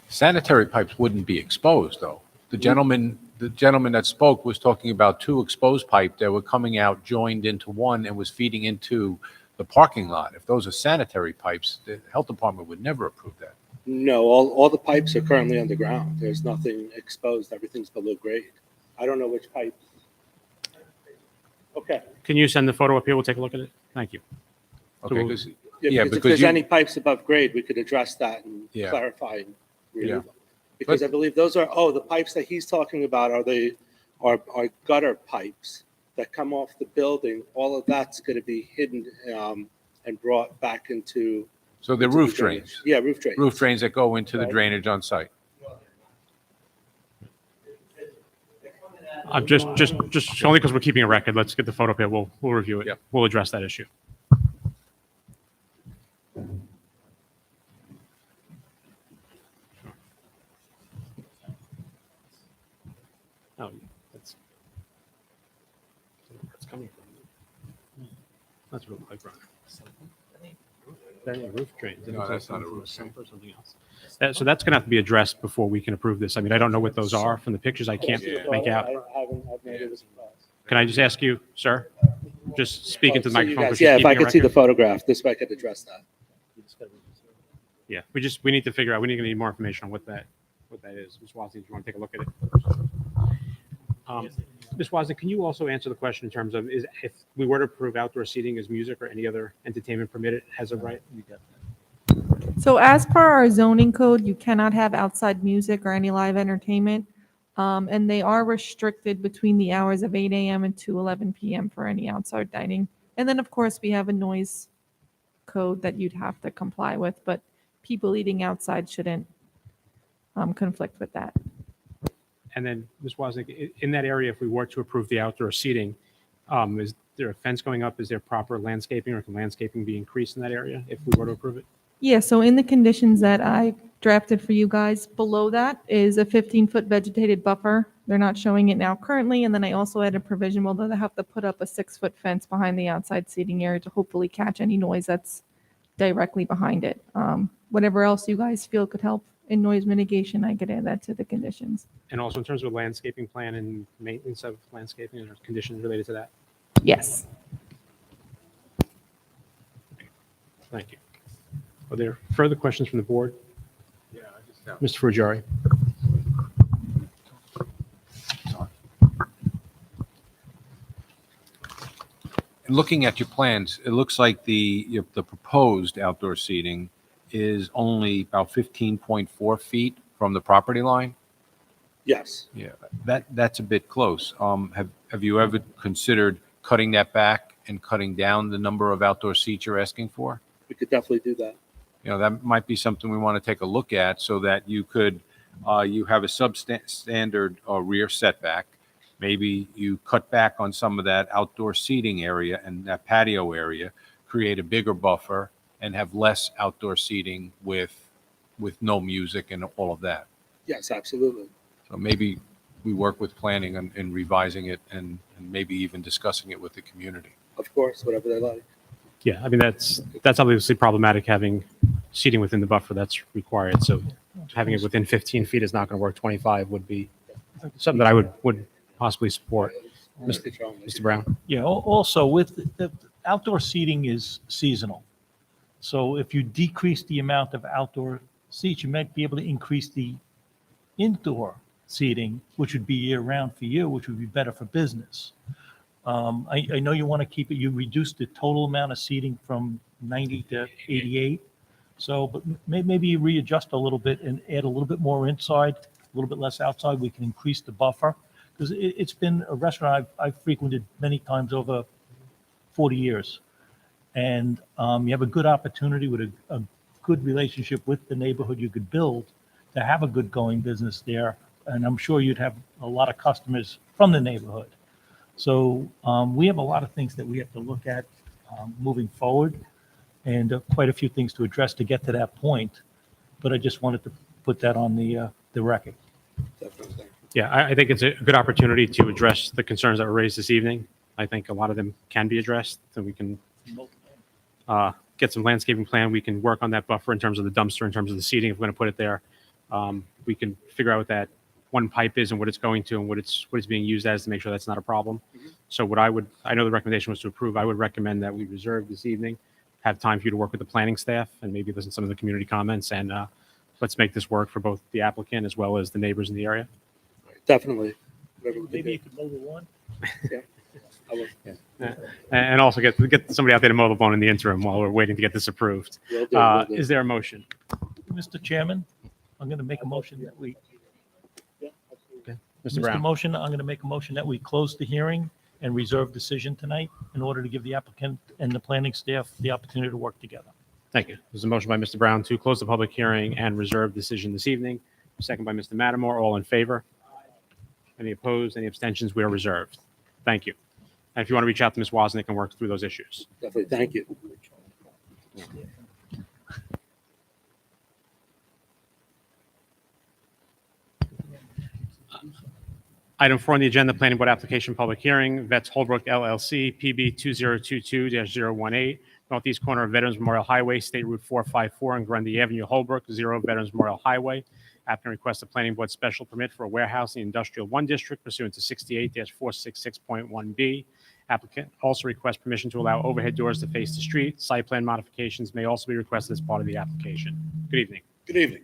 Sanitary pipes wouldn't be exposed, though. The gentleman that spoke was talking about two exposed pipe that were coming out, joined into one, and was feeding into the parking lot. If those are sanitary pipes, the health department would never approve that. No, all the pipes are currently underground. There's nothing exposed. Everything's below grade. I don't know which pipes. Okay. Can you send the photo up here? We'll take a look at it. Thank you. Okay, we'll- 'cause- Yeah, because if there's any pipes above grade, we could address that and Yeah. clarify and remove Yeah. them. Because I believe those are, the pipes that he's talking about are gutter pipes that come off the building. All of that's going to be hidden and brought back into. So they're into roof the drainage. drains. Yeah, roof drains. Roof drains that go into the Right. drainage on site. Just only because we're keeping a record. Let's get the photo up here. We'll review it. Yeah. We'll address that issue. Oh, that's where it's coming from. That's real quick, Ron. That is roof drains. No, that's not a From roof sump or something else. So that's going to have to be addressed before we can approve this. I mean, I don't know what those are from the pictures. I can't make out. I've made it as a class. Can I just ask you, sir? Just speak into the So you microphone. guys- 'cause you're Yeah, if I keeping a could see the record. photograph, this way I could address that. Yeah, we need to figure out, we need more information on what that is. Ms. Wozniak, do you want to take a look at it? Ms. Wozniak, can you also answer the question in terms of if we were to approve outdoor seating, is music or any other entertainment permitted as of right? So as per our zoning code, you cannot have outside music or any live entertainment. And they are restricted between the hours of 8 a.m. and 11 p.m. for any outside dining. And then, of course, we have a noise code that you'd have to comply with, but people eating outside shouldn't conflict with that. And then, Ms. Wozniak, in that area, if we were to approve the outdoor seating, is there a fence going up? Is there proper landscaping, or can landscaping be increased in that area if we were to approve it? Yeah, so in the conditions that I drafted for you guys, below that is a 15-foot vegetated buffer. They're not showing it now currently, and then I also added a provision where they'll have to put up a 6-foot fence behind the outside seating area to hopefully catch any noise that's directly behind it. Whatever else you guys feel could help in noise mitigation, I could add that to the conditions. And also in terms of a landscaping plan and maintenance of landscaping, or conditions related to that? Yes. Thank you. Are there further questions from the board? Mr. Frugieri? And looking at your plans, it looks like the proposed outdoor seating is only about 15.4 feet from the property line. Yes, Yeah, that's a bit close. Have you ever considered cutting that back and cutting down the number of outdoor seats you're asking for? we could definitely do that. That might be something we want to take a look at, so that you could, you have a substandard rear setback. Maybe you cut back on some of that outdoor seating area and that patio area, create a bigger buffer, and have less outdoor seating with no music and all of that. Yes, absolutely. So maybe we work with planning and revising it, and maybe even discussing it with the community. Of course, whatever they like. Yeah, I mean, that's obviously problematic, having seating within the buffer that's required. So having it within 15 feet is not going to work. 25 would be something that I would possibly support. Mr. Brown? Yeah, also with the outdoor seating is seasonal. So if you decrease the amount of outdoor seats, you might be able to increase the indoor seating, which would be year round for you, which would be better for business. I know you want to keep it, you reduced the total amount of seating from 90 to 88. So, but maybe you readjust a little bit and add a little bit more inside, a little bit less outside. We can increase the buffer, because it's been a restaurant I've frequented many times over 40 years. And you have a good opportunity with a good relationship with the neighborhood you could build to have a good going business there. And I'm sure you'd have a lot of customers from the neighborhood. So we have a lot of things that we have to look at moving forward, and quite a few things to address to get to that point. But I just wanted to put that on the record. Definitely. Yeah, I think it's a good opportunity to address the concerns that were raised this evening. I think a lot of them can be addressed, and we can get some landscaping plan. We can work on that buffer in terms of the dumpster, in terms of the seating, if we're going to put it there. We can figure out what that one pipe is and what it's going to and what it's being used as, to make sure that's not a problem. So what I know the recommendation was to approve. I would recommend that we reserve this evening, have time for you to work with the planning staff, and maybe listen to some of the community comments, and let's make this work for both the applicant as well as the neighbors in the area. Definitely. Maybe you could mow the lawn? Yeah. I will. Yeah. And also get somebody out there to mow the lawn in the interim while we're waiting to get this approved. Will do, will do. Is there a motion? Mr. Chairman, I'm going to make a motion that we, Mr. Brown? I'm going to make a motion that we close the hearing and reserve decision tonight in order to give the applicant and the planning staff the opportunity to work together. Thank you. There's a motion by Mr. Brown to close the public hearing and reserve decision this evening. Second by Mr. Matamore. All in favor? Any opposed? Any abstentions? We are reserved. Thank you. And if you want to reach out to Ms. Wozniak and work through those issues. Definitely. Thank you. Item 4 on the agenda, Planning Board application public hearing, Vets Holbrook LLC, PB 2022-018, northeast corner of Veterans Memorial Highway, State Route 454 and Grundy Avenue, Holbrook, 0 Veterans Memorial Highway. Applicant requests a planning board special permit for a warehouse in the Industrial 1 District pursuant to 68-466.1B. Applicant also requests permission to allow overhead doors to face the street. Site plan modifications may also be requested as part of the application. Good evening. Good evening.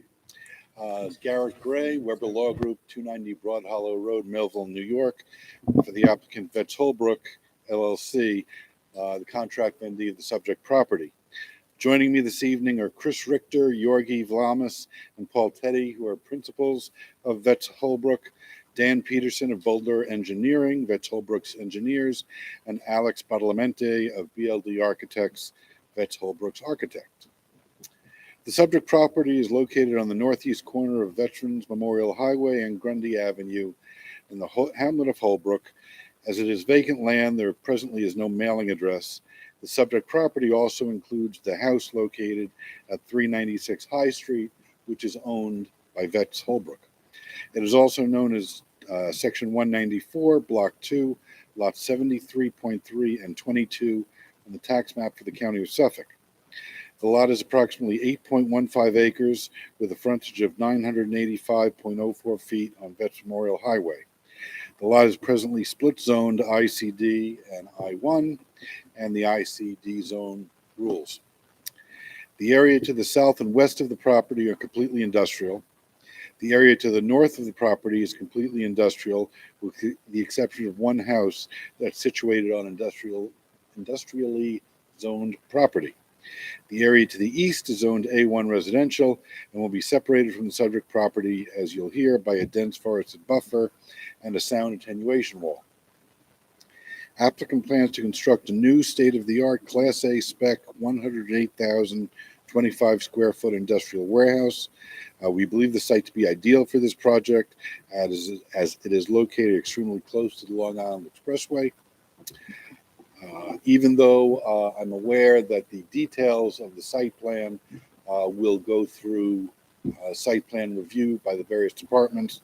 Garrett Gray, Weber Law Group, 290 Broad Hollow Road, Millville, New York, for the applicant Vets Holbrook LLC, the contract vendee of the subject property. Joining me this evening are Chris Richter, Yorgi Vlamis, and Paul Teddy, who are principals of Vets Holbrook, Dan Peterson of Boulder Engineering, Vets Holbrook's Engineers, and Alex Badalamenti of BLD Architects, Vets Holbrook's Architect. The subject property is located on the northeast corner of Veterans Memorial Highway and Grundy Avenue in the hamlet of Holbrook. As it is vacant land, there presently is no mailing address. The subject property also includes the house located at 396 High Street, which is owned by Vets Holbrook. It is also known as Section 194, Block 2, Lots 73.3 and 22 on the tax map for the County of Suffolk. The lot is approximately 8.15 acres with a frontage of 985.04 feet on Vets Memorial Highway. The lot is presently split zoned ICD and I1 and the ICD zone rules. The area to the south and west of the property are completely industrial. The area to the north of the property is completely industrial, with the exception of one house that's situated on industrially zoned property. The area to the east is zoned A1 residential and will be separated from the subject property, as you'll hear, by a dense forested buffer and a sound attenuation wall. Applicant plans to construct a new state-of-the-art Class A spec 108,025 square foot industrial warehouse. We believe the site to be ideal for this project as it is located extremely close to the Long Island Expressway. Even though I'm aware that the details of the site plan will go through site plan review by the various departments,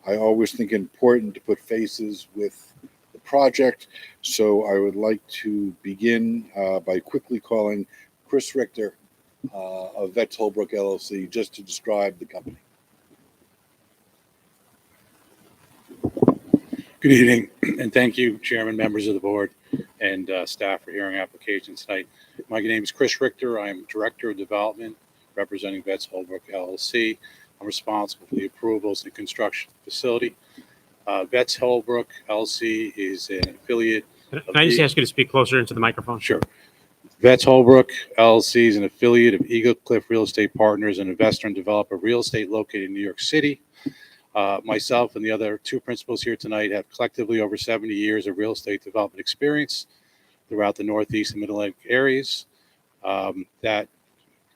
I always think it important to put faces with the project. So I would like to begin by quickly calling Chris Richter of Vets Holbrook LLC just to describe the company. Good evening, and thank you, Chairman, members of the board, and staff for hearing applications tonight. My name is Chris Richter. I'm Director of Development representing Vets Holbrook LLC. I'm responsible for the approvals and construction of the facility. Vets Holbrook LLC is an affiliate. Can I just ask you to speak closer into the microphone? Sure. Vets Holbrook LLC is an affiliate of Eagle Cliff Real Estate Partners, an investor and developer of real estate located in New York City. Myself and the other two principals here tonight have collectively over 70 years of real estate development experience throughout the Northeast and Mid-Atlantic areas. That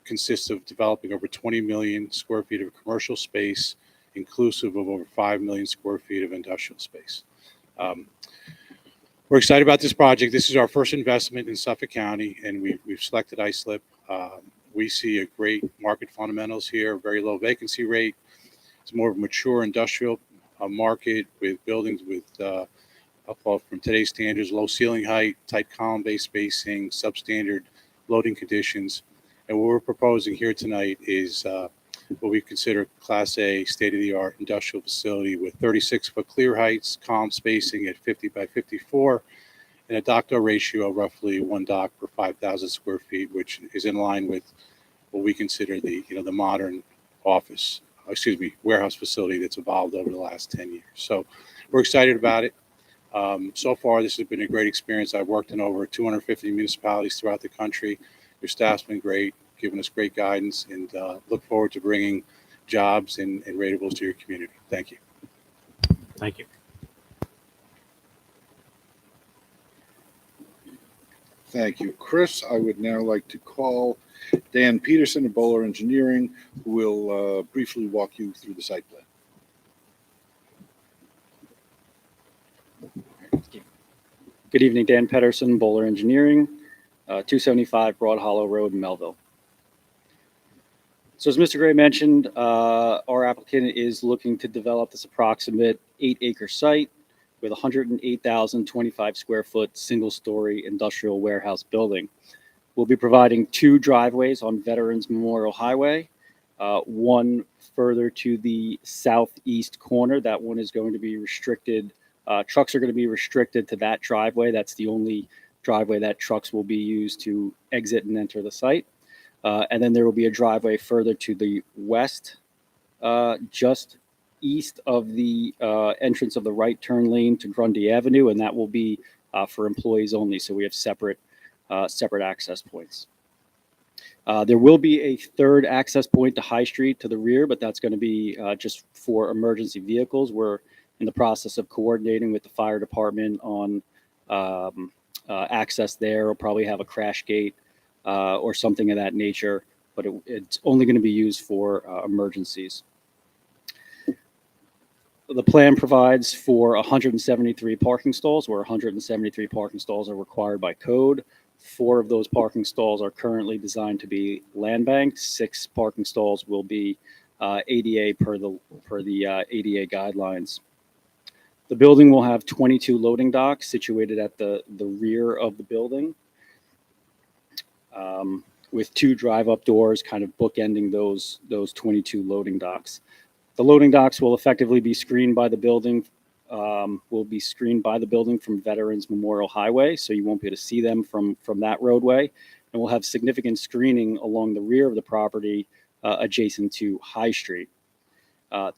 consists of developing over 20 million square feet of commercial space, inclusive of over 5 million square feet of industrial space. We're excited about this project. This is our first investment in Suffolk County, and we've selected iSlip. We see a great market fundamentals here, very low vacancy rate. It's more of a mature industrial market with buildings with, from today's standards, low ceiling height, tight column-based spacing, substandard loading conditions. And what we're proposing here tonight is what we consider Class A state-of-the-art industrial facility with 36-foot clear heights, column spacing at 50 by 54, and a dock door ratio of roughly one dock per 5,000 square feet, which is in line with what we consider the modern warehouse facility that's evolved over the last 10 years. So we're excited about it. So far, this has been a great experience. I've worked in over 250 municipalities throughout the country. Your staff's been great, giving us great guidance, and look forward to bringing jobs and ratables to your community. Thank you. Thank you. Thank you, Chris. I would now like to call Dan Peterson of Bowler Engineering, who will briefly walk you through the site plan. Good evening, Dan Pedersen, Bowler Engineering, 275 Broad Hollow Road, Melville. So as Mr. Gray mentioned, our applicant is looking to develop this approximate 8-acre site with 108,025 square foot single-story industrial warehouse building. We'll be providing 2 driveways on Veterans Memorial Highway, one further to the southeast corner. That one is going to be restricted. Trucks are going to be restricted to that driveway. That's the only driveway that trucks will be used to exit and enter the site. And then there will be a driveway further to the west, just east of the entrance of the right turn lane to Grundy Avenue, and that will be for employees only. So we have separate access points. There will be a third access point to High Street to the rear, but that's going to be just for emergency vehicles. We're in the process of coordinating with the fire department on access there. We'll probably have a crash gate or something of that nature but it's only going to be used for emergencies. The plan provides for 173 parking stalls, where 173 parking stalls are required by code. 4 of those parking stalls are currently designed to be land banked. 6 parking stalls will be ADA per the ADA guidelines. The building will have 22 loading docks situated at the rear of the building, with 2 drive-up doors kind of bookending those 22 loading docks. The loading docks will effectively be screened by the building, from Veterans Memorial Highway, so you won't be able to see them from that roadway. And we'll have significant screening along the rear of the property adjacent to High Street.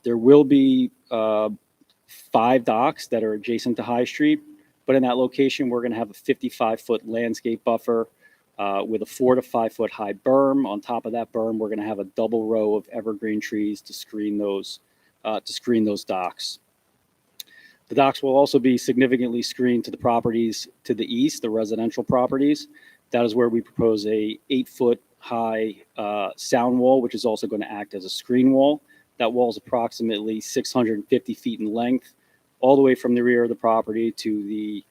There will be 5 docks that are adjacent to High Street, but in that location, we're going to have a 55-foot landscape buffer with a 4 to 5 foot high berm. On top of that berm, we're going to have a double row of evergreen trees to screen those docks. The docks will also be significantly screened to the properties to the east, the residential properties. That is where we propose a 8-foot high sound wall, which is also going to act as a screen wall. That wall is approximately 650 feet in length, all the way from the rear of the property to the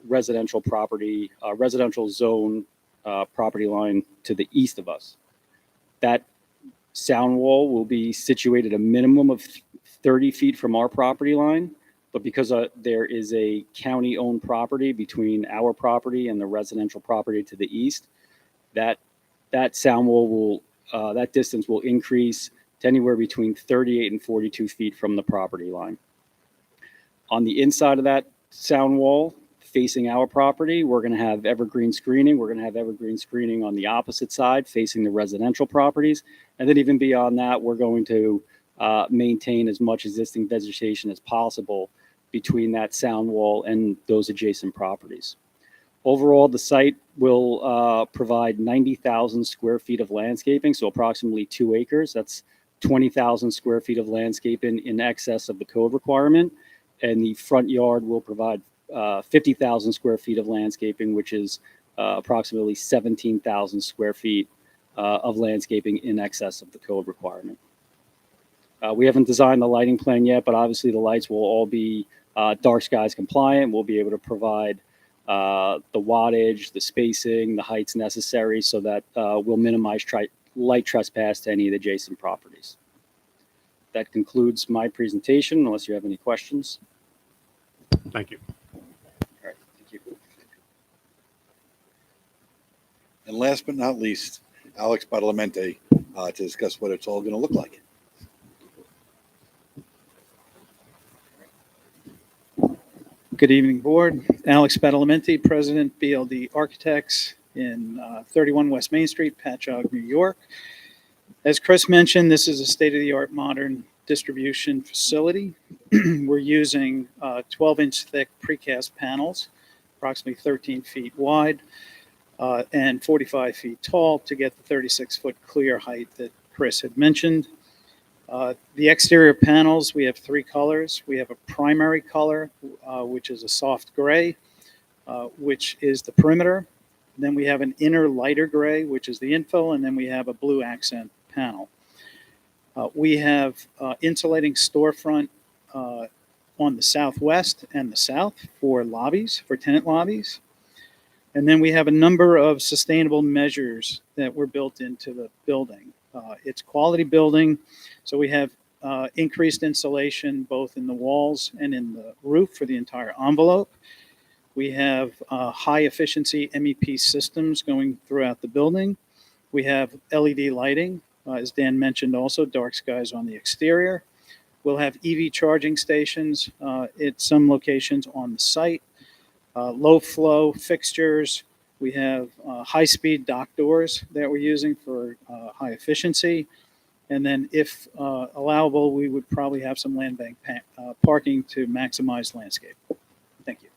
residential zone property line to the east of us. That sound wall will be situated a minimum of 30 feet from our property line, but because there is a county-owned property between our property and the residential property to the east, that sound wall will that distance will increase to anywhere between 38 and 42 feet from the property line. On the inside of that sound wall, facing our property, we're going to have evergreen screening. We're going to have evergreen screening on the opposite side, facing the residential properties. And then even beyond that, we're going to maintain as much existing vegetation as possible between that sound wall and those adjacent properties. Overall, the site will provide 90,000 square feet of landscaping, so approximately 2 acres. That's 20,000 square feet of landscaping in excess of the code requirement. And the front yard will provide 50,000 square feet of landscaping, which is approximately 17,000 square feet of landscaping in excess of the code requirement. We haven't designed the lighting plan yet, but obviously the lights will all be dark skies compliant. We'll be able to provide the wattage, the spacing, the heights necessary so that we'll minimize light trespass to any of the adjacent properties. That concludes my presentation, unless you have any questions. Thank you. All right, thank you. And last but not least, Alex Badalamenti to discuss what it's all going to look like. Good evening, Board. Alex Badalamenti, President, BLD Architects in 31 West Main Street, Patchogue, New York. As Chris mentioned, this is a state-of-the-art modern distribution facility. We're using 12-inch thick precast panels, approximately 13 feet wide and 45 feet tall to get the 36-foot clear height that Chris had mentioned. The exterior panels, we have 3 colors. We have a primary color, which is a soft gray, which is the perimeter. Then we have an inner lighter gray, which is the infill, and then we have a blue accent panel. We have insulating storefront on the southwest and the south for lobbies, for tenant lobbies. And then we have a number of sustainable measures that were built into the building. It's quality building, so we have increased insulation both in the walls and in the roof for the entire envelope. We have high efficiency MEP systems going throughout the building. We have LED lighting, as Dan mentioned also, dark skies on the exterior. We'll have EV charging stations at some locations on the site, low flow fixtures. We have high-speed dock doors that we're using for high efficiency. And then if allowable, we would probably have some land bank parking to maximize landscape. Thank you.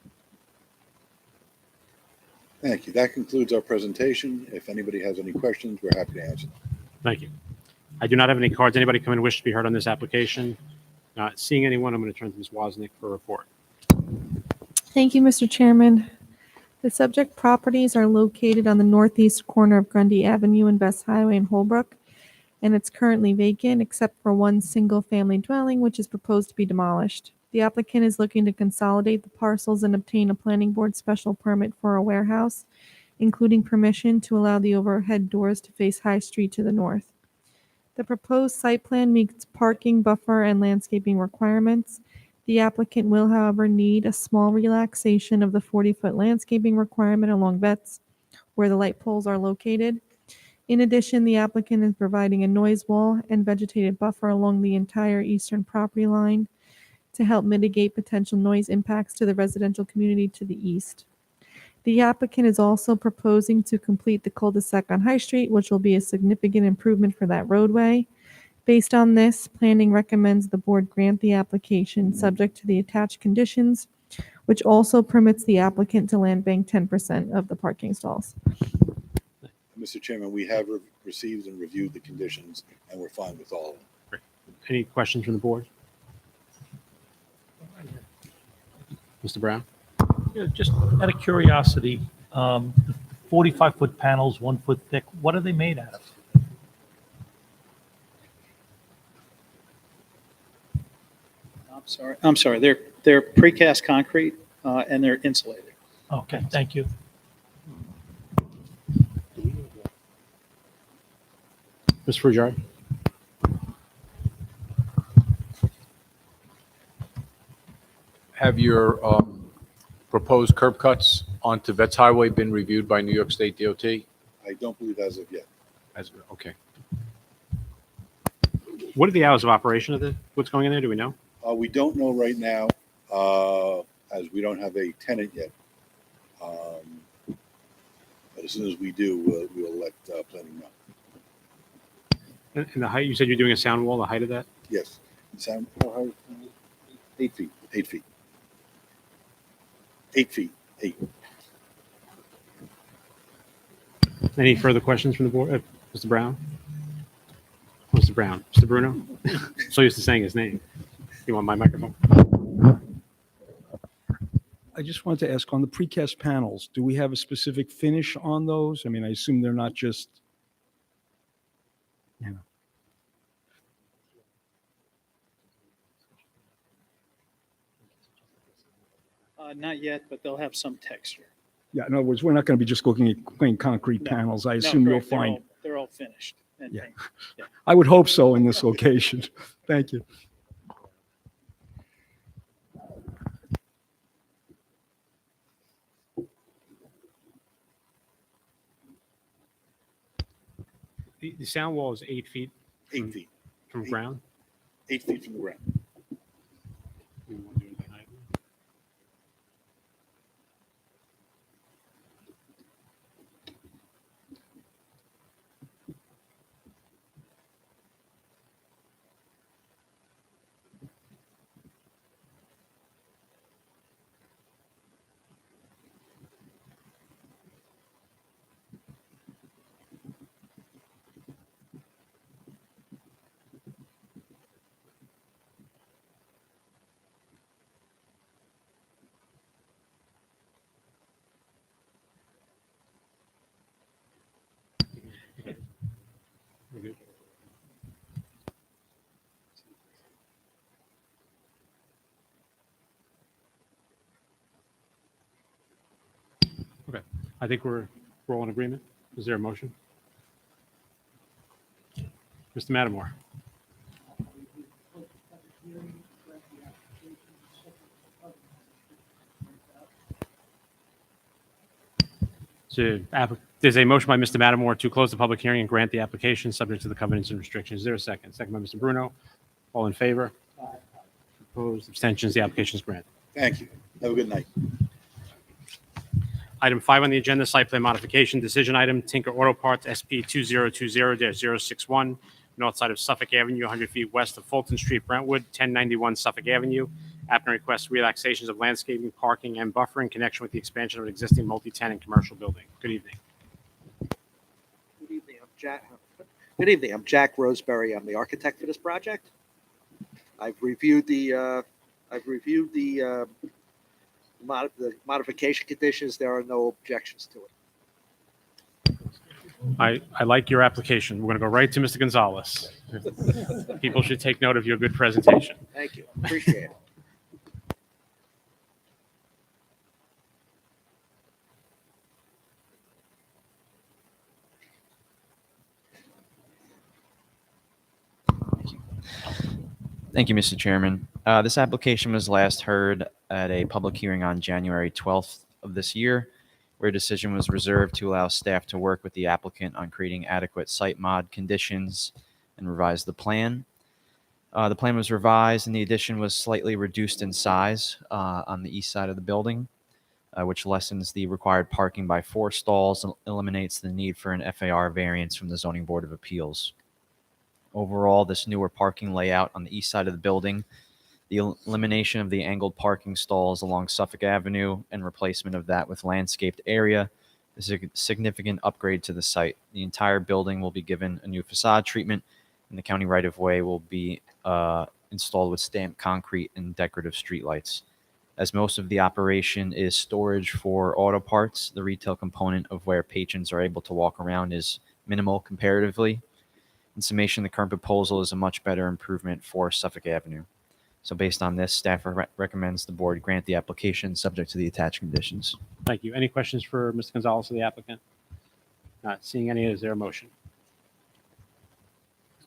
Thank you. That concludes our presentation. If anybody has any questions, we're happy to answer them. Thank you. I do not have any cards. Anybody come and wish to be heard on this application? Not seeing anyone, I'm going to turn to Ms. Wozniak for a report. Thank you, Mr. Chairman. The subject properties are located on the northeast corner of Grundy Avenue and Best Highway in Holbrook, and it's currently vacant except for one single-family dwelling, which is proposed to be demolished. The applicant is looking to consolidate the parcels and obtain a planning board special permit for a warehouse, including permission to allow the overhead doors to face High Street to the north. The proposed site plan meets parking, buffer, and landscaping requirements. The applicant will, however, need a small relaxation of the 40-foot landscaping requirement along Betts, where the light poles are located. In addition, the applicant is providing a noise wall and vegetated buffer along the entire eastern property line to help mitigate potential noise impacts to the residential community to the east. The applicant is also proposing to complete the cul-de-sac on High Street, which will be a significant improvement for that roadway. Based on this, planning recommends the board grant the application subject to the attached conditions, which also permits the applicant to land bank 10% of the parking stalls. Mr. Chairman, we have received and reviewed the conditions, and we're fine with all of them. Any questions from the board? Mr. Brown? Yeah, just out of curiosity, the 45-foot panels, 1 foot thick, what are they made out of? I'm sorry. They're precast concrete and they're insulated. Okay, thank you. Ms. Frujard? Have your proposed curb cuts onto Vets Highway been reviewed by New York State DOT? I don't believe as of yet. Okay. What are the hours of operation of what's going in there? Do we know? We don't know right now, as we don't have a tenant yet. But as soon as we do, we'll let planning know. And the height, you said you're doing a sound wall, the height of that? Yes. Sound, 8 feet, 8 feet. 8 feet, 8. Any further questions from the board? Mr. Brown? Mr. Brown? Mr. Bruno? So used to saying his name. You want my microphone? I just wanted to ask, on the precast panels, do we have a specific finish on those? I mean, I assume they're not just, you know. Not yet, but they'll have some texture. Yeah, in other words, we're not going to be just looking at plain concrete panels. I assume you'll correct. They're find. they're all finished. And Yeah. painted. Yeah. I would hope so in this location. Thank you. The sound wall is 8 feet 8 feet. from ground? 8 feet from the ground. We're good. Okay, I think we're all in agreement. Is there a motion? Mr. Matamore? There's a motion by Mr. Matamore to close the public hearing and grant the application subject to the covenants and restrictions. Is there a second? Second by Mr. Bruno. All in favor? Opposed? Abstentions? The application is granted. Thank you. Have a good night. Item 5 on the agenda, site plan modification decision item, Tinker Auto Parts SP 2020-061, north side of Suffolk Avenue, 100 feet west of Fulton Street, Brentwood, 1091 Suffolk Avenue. Applicant requests relaxations of landscaping, parking, and buffer in connection with the expansion of an existing multi-tenant commercial building. Good evening. Good evening. I'm Jack Roseberry. I'm the architect for this project. I've reviewed the the modification conditions, there are no objections to it. I like your application. We're going to go right to Mr. Gonzalez. People should take note of your good presentation. Thank you. Appreciate it. Thank you, Mr. Chairman. This application was last heard at a public hearing on January 12th of this year, where a decision was reserved to allow staff to work with the applicant on creating adequate site mod conditions and revise the plan. The plan was revised and the addition was slightly reduced in size on the east side of the building, which lessens the required parking by 4 stalls and eliminates the need for an FAR variance from the Zoning Board of Appeals. Overall, this newer parking layout on the east side of the building, the elimination of the angled parking stalls along Suffolk Avenue and replacement of that with landscaped area is a significant upgrade to the site. The entire building will be given a new facade treatment, and the county right-of-way will be installed with stamped concrete and decorative streetlights. As most of the operation is storage for auto parts, the retail component of where patrons are able to walk around is minimal comparatively. In summation, the current proposal is a much better improvement for Suffolk Avenue. So based on this, staff recommends the board grant the application subject to the attached conditions. Thank you. Any questions for Mr. Gonzalez or the applicant? Not seeing any. Is there a motion?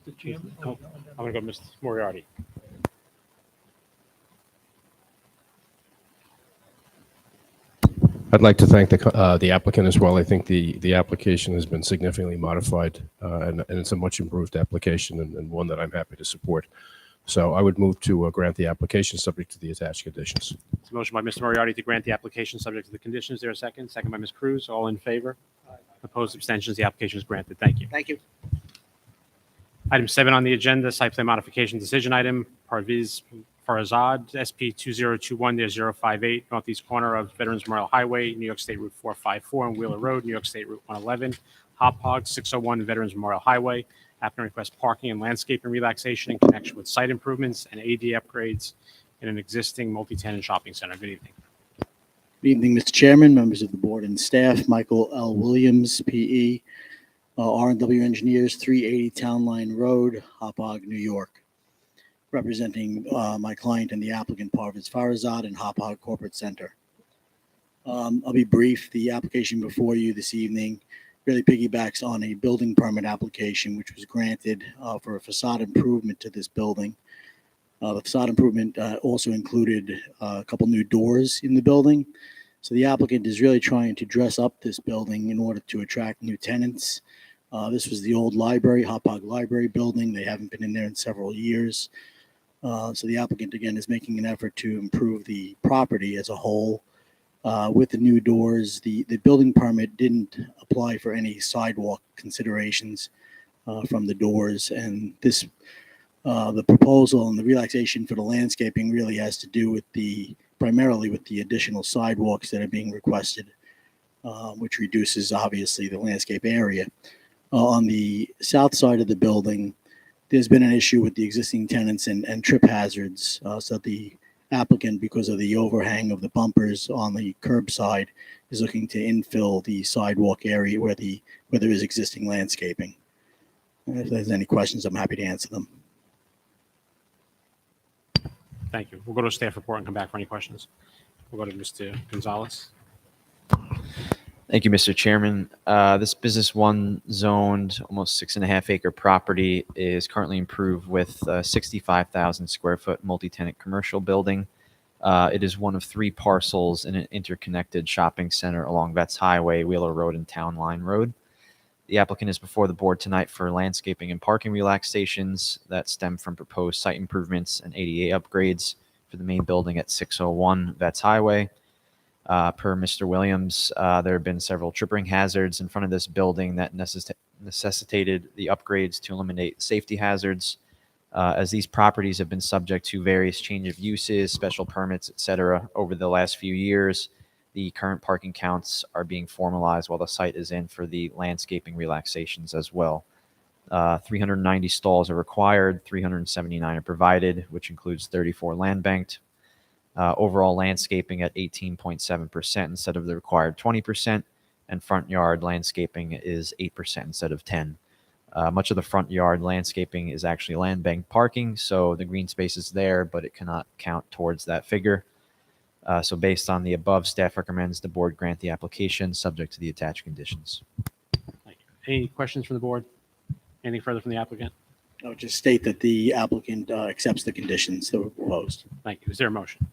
Mr. Chairman? Oh, I'm going to go Mr. Moriarty. I'd like to thank the applicant as well. I think the application has been significantly modified, and it's a much improved application and one that I'm happy to support. So I would move to grant the application subject to the attached conditions. It's a motion by Mr. Moriarty to grant the application subject to the conditions. Is there a second? Second by Ms. Cruz. All in favor? Opposed, abstentions. The application is granted. Thank you. Thank you. Item 7 on the agenda, site plan modification decision item, Parviz Farazad, SP 2021-058, northeast corner of Veterans Memorial Highway, New York State Route 454 and Wheeler Road, New York State Route 111, Hop Hog 601 Veterans Memorial Highway. Applicant requests parking and landscaping relaxation in connection with site improvements and AD upgrades in an existing multi-tenant shopping center. Good evening. Good evening, Mr. Chairman, members of the board and staff. Michael L. Williams, PE, R&W Engineers, 380 Town Line Road, Hauppauge, New York. Representing my client and the applicant, Parviz Farazad, and Hauppauge Corporate Center. I'll be brief. The application before you this evening really piggybacks on a building permit application, which was granted for a facade improvement to this building. The facade improvement also included a couple new doors in the building. So the applicant is really trying to dress up this building in order to attract new tenants. This was the old library, Hauppauge Library building. They haven't been in there in several years. So the applicant, again, is making an effort to improve the property as a whole. With the new doors, the building permit didn't apply for any sidewalk considerations from the doors. And this, the proposal and the relaxation for the landscaping really has to do with primarily with the additional sidewalks that are being requested, which reduces, obviously, the landscape area. On the south side of the building, there's been an issue with the existing tenants and trip hazards. So the applicant, because of the overhang of the bumpers on the curb side, is looking to infill the sidewalk area where there is existing landscaping. And if there's any questions, I'm happy to answer them. Thank you. We'll go to a staff report and come back for any questions. We'll go to Mr. Gonzalez. Thank you, Mr. Chairman. This business one zoned almost 6.5 acre property is currently improved with a 65,000 square foot multi-tenant commercial building. It is one of 3 parcels in an interconnected shopping center along Vets Highway, Wheeler Road, and Town Line Road. The applicant is before the board tonight for landscaping and parking relaxations that stem from proposed site improvements and ADA upgrades for the main building at 601 Vets Highway. Per Mr. Williams, there have been several tripping hazards in front of this building that necessitated the upgrades to eliminate safety hazards. As these properties have been subject to various change of uses, special permits, etc. over the last few years, the current parking counts are being formalized while the site is in for the landscaping relaxations as well. 390 stalls are required, 379 are provided, which includes 34 land banked. Overall landscaping at 18.7% instead of the required 20%, and front yard landscaping is 8% instead of 10. Much of the front yard landscaping is actually land bank parking, so the green space is there, but it cannot count towards that figure. So based on the above, staff recommends the board grant the application subject to the attached conditions. Any questions from the board? Anything further from the applicant? I would just state that the applicant accepts the conditions that were proposed. Thank you. Is there a motion?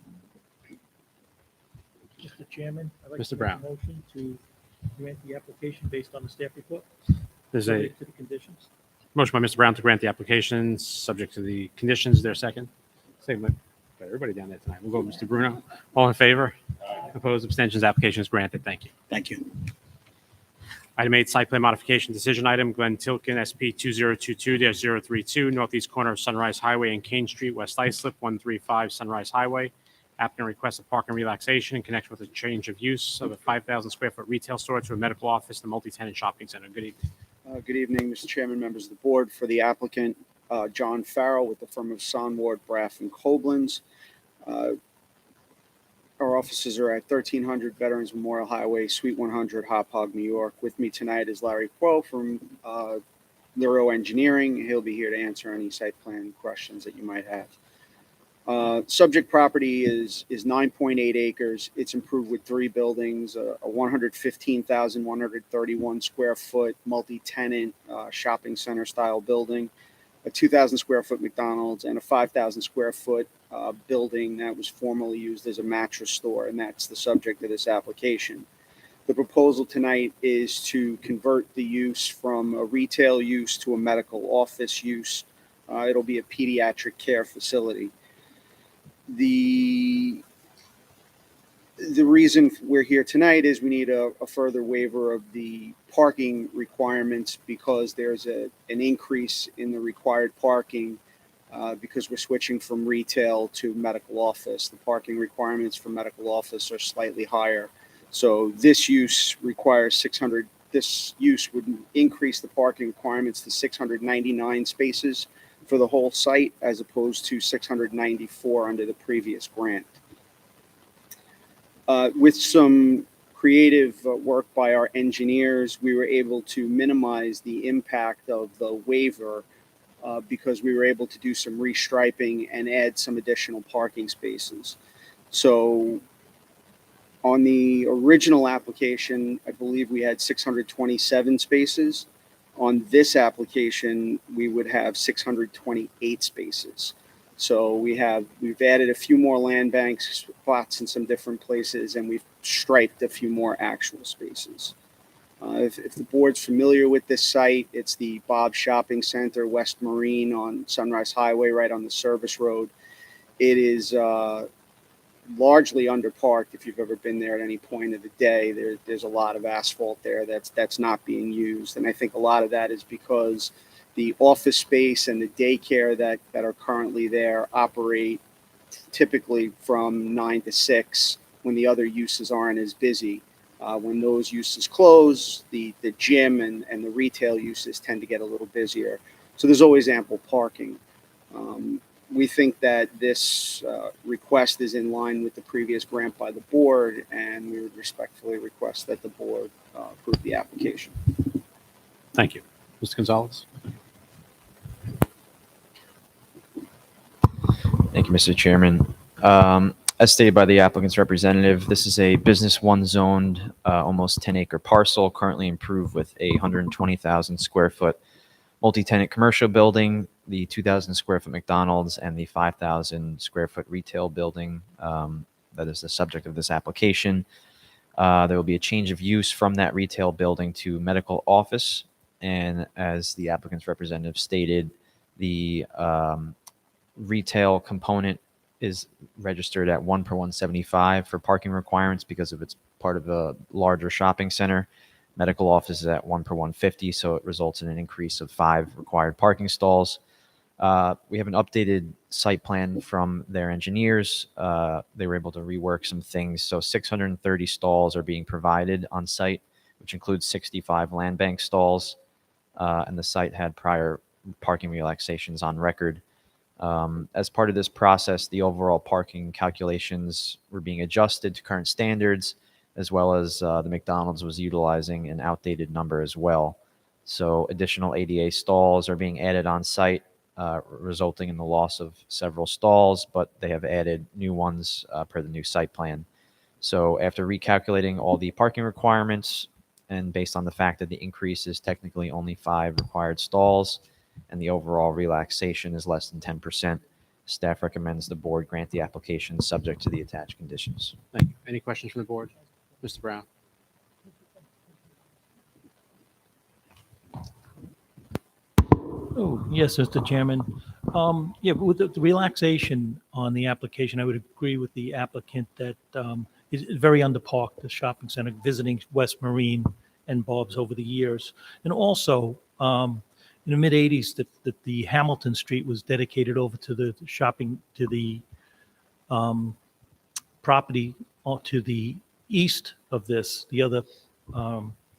Mr. Chairman, I'd like Mr. to make Brown. a motion to grant the application based on the staff report. There's a subject to the conditions. motion by Mr. Brown to grant the application, subject to the conditions. Is there a second? Second by everybody down there tonight. We'll go with Mr. Bruno. All in favor? Opposed? Abstentions? Application is granted. Thank you. Thank you. Item 8, site plan modification decision item, Glenn Tilkin, SP 2022-032, northeast corner of Sunrise Highway and Kane Street, West Islip, 135 Sunrise Highway. Applicant requests a parking relaxation in connection with a change of use of a 5,000 square foot retail store to a medical office and multi-tenant shopping center. Good evening. Good evening, Mr. Chairman, members of the board. For the applicant, John Farrell with the firm of Sonward, Braff, and Koblenz. Our offices are at 1300 Veterans Memorial Highway, Suite 100, Hauppauge, New York. With me tonight is Larry Quo from Lero Engineering. He'll be here to answer any site plan questions that you might have. Subject property is 9.8 acres. It's improved with 3 buildings, a 115,131 square foot multi-tenant shopping center style building, a 2,000 square foot McDonald's, and a 5,000 square foot building that was formerly used as a mattress store, and that's the subject of this application. The proposal tonight is to convert the use from a retail use to a medical office use. It'll be a pediatric care facility. The reason we're here tonight is we need a further waiver of the parking requirements because there's an increase in the required parking because we're switching from retail to medical office. The parking requirements for medical office are slightly higher. So this use requires 600. This use would increase the parking requirements to 699 spaces for the whole site as opposed to 694 under the previous grant. With some creative work by our engineers, we were able to minimize the impact of the waiver because we were able to do some restriping and add some additional parking spaces. So on the original application, I believe we had 627 spaces. On this application, we would have 628 spaces. So we've added a few more land bank spots in some different places, and we've striped a few more actual spaces. If the board's familiar with this site, it's the Bob's Shopping Center, West Marine on Sunrise Highway, right on the service road. It is largely underparked. If you've ever been there at any point of the day, there's a lot of asphalt there that's not being used. And I think a lot of that is because the office space and the daycare that are currently there operate typically from 9 to 6 when the other uses aren't as busy. When those uses close, the gym and the retail uses tend to get a little busier. So there's always ample parking. We think that this request is in line with the previous grant by the board, and we would respectfully request that the board approve the application. Thank you. Mr. Gonzalez. Thank you, Mr. Chairman. As stated by the applicant's representative, this is a business one zoned, almost 10-acre parcel, currently improved with a 120,000 square foot multi-tenant commercial building, the 2,000 square foot McDonald's, and the 5,000 square foot retail building that is the subject of this application. There will be a change of use from that retail building to medical office. And as the applicant's representative stated, the retail component is registered at 1 per 175 for parking requirements because of its part of a larger shopping center. Medical office is at 1 per 150, so it results in an increase of 5 required parking stalls. We have an updated site plan from their engineers. They were able to rework some things. So 630 stalls are being provided on site, which includes 65 land bank stalls. And the site had prior parking relaxations on record. As part of this process, the overall parking calculations were being adjusted to current standards, as well as the McDonald's was utilizing an outdated number as well. So additional ADA stalls are being added on site, resulting in the loss of several stalls, but they have added new ones per the new site plan. So after recalculating all the parking requirements, and based on the fact that the increase is technically only 5 required stalls, and the overall relaxation is less than 10%, staff recommends the board grant the application subject to the attached conditions. Thank you. Any questions from the board? Mr. Brown? Oh, yes, Mr. Chairman. Yeah, with the relaxation on the application, I would agree with the applicant that is very underparked, the shopping center, visiting West Marine and Bob's over the years. And also, in the mid-'80s, that the Hamilton Street was dedicated over to the shopping, to the property to the east of this, the other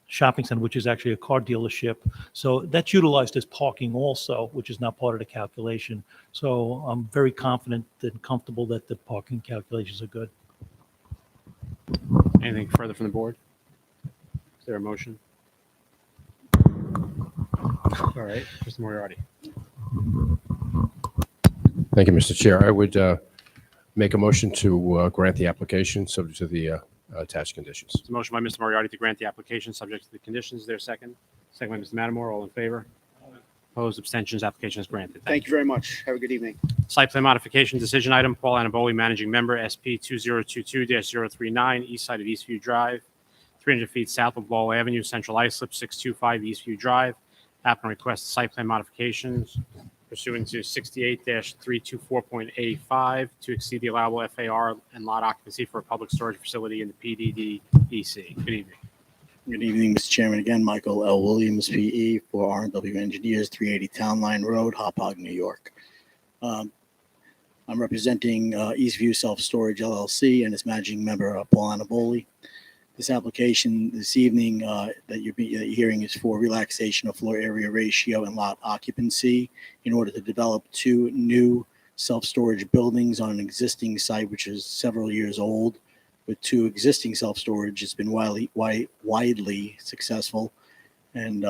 shopping center, which is actually a car dealership. So that's utilized as parking also, which is not part of the calculation. So I'm very confident and comfortable that the parking calculations are good. Anything further from the board? Is there a motion? All right, Mr. Moriarty. Thank you, Mr. Chair. I would make a motion to grant the application subject to the attached conditions. There's a motion by Mr. Moriarty to grant the application subject to the conditions. Is there a second? Second by Mr. Matamore. All in favor? Opposed? Abstentions? Application is granted. Thank you very much. Have a good evening. Site plan modification decision item, Paul Anaboli, managing member, SP 2022-039, east side of Eastview Drive, 300 feet south of Lowell Avenue, Central Islip, 625 Eastview Drive. Applicant requests site plan modifications pursuant to 68-324.85 to exceed the allowable FAR and lot occupancy for a public storage facility in the PDD EC. Good evening. Good evening, Mr. Chairman. Again, Michael L. Williams, PE, for R&W Engineers, 380 Town Line Road, Hauppauge, New York. I'm representing Eastview Self Storage LLC and its managing member, Paul Anaboli. This application this evening that you're hearing is for relaxation of floor area ratio and lot occupancy in order to develop 2 new self-storage buildings on an existing site, which is several years old. With 2 existing self-storage, it's been widely successful. And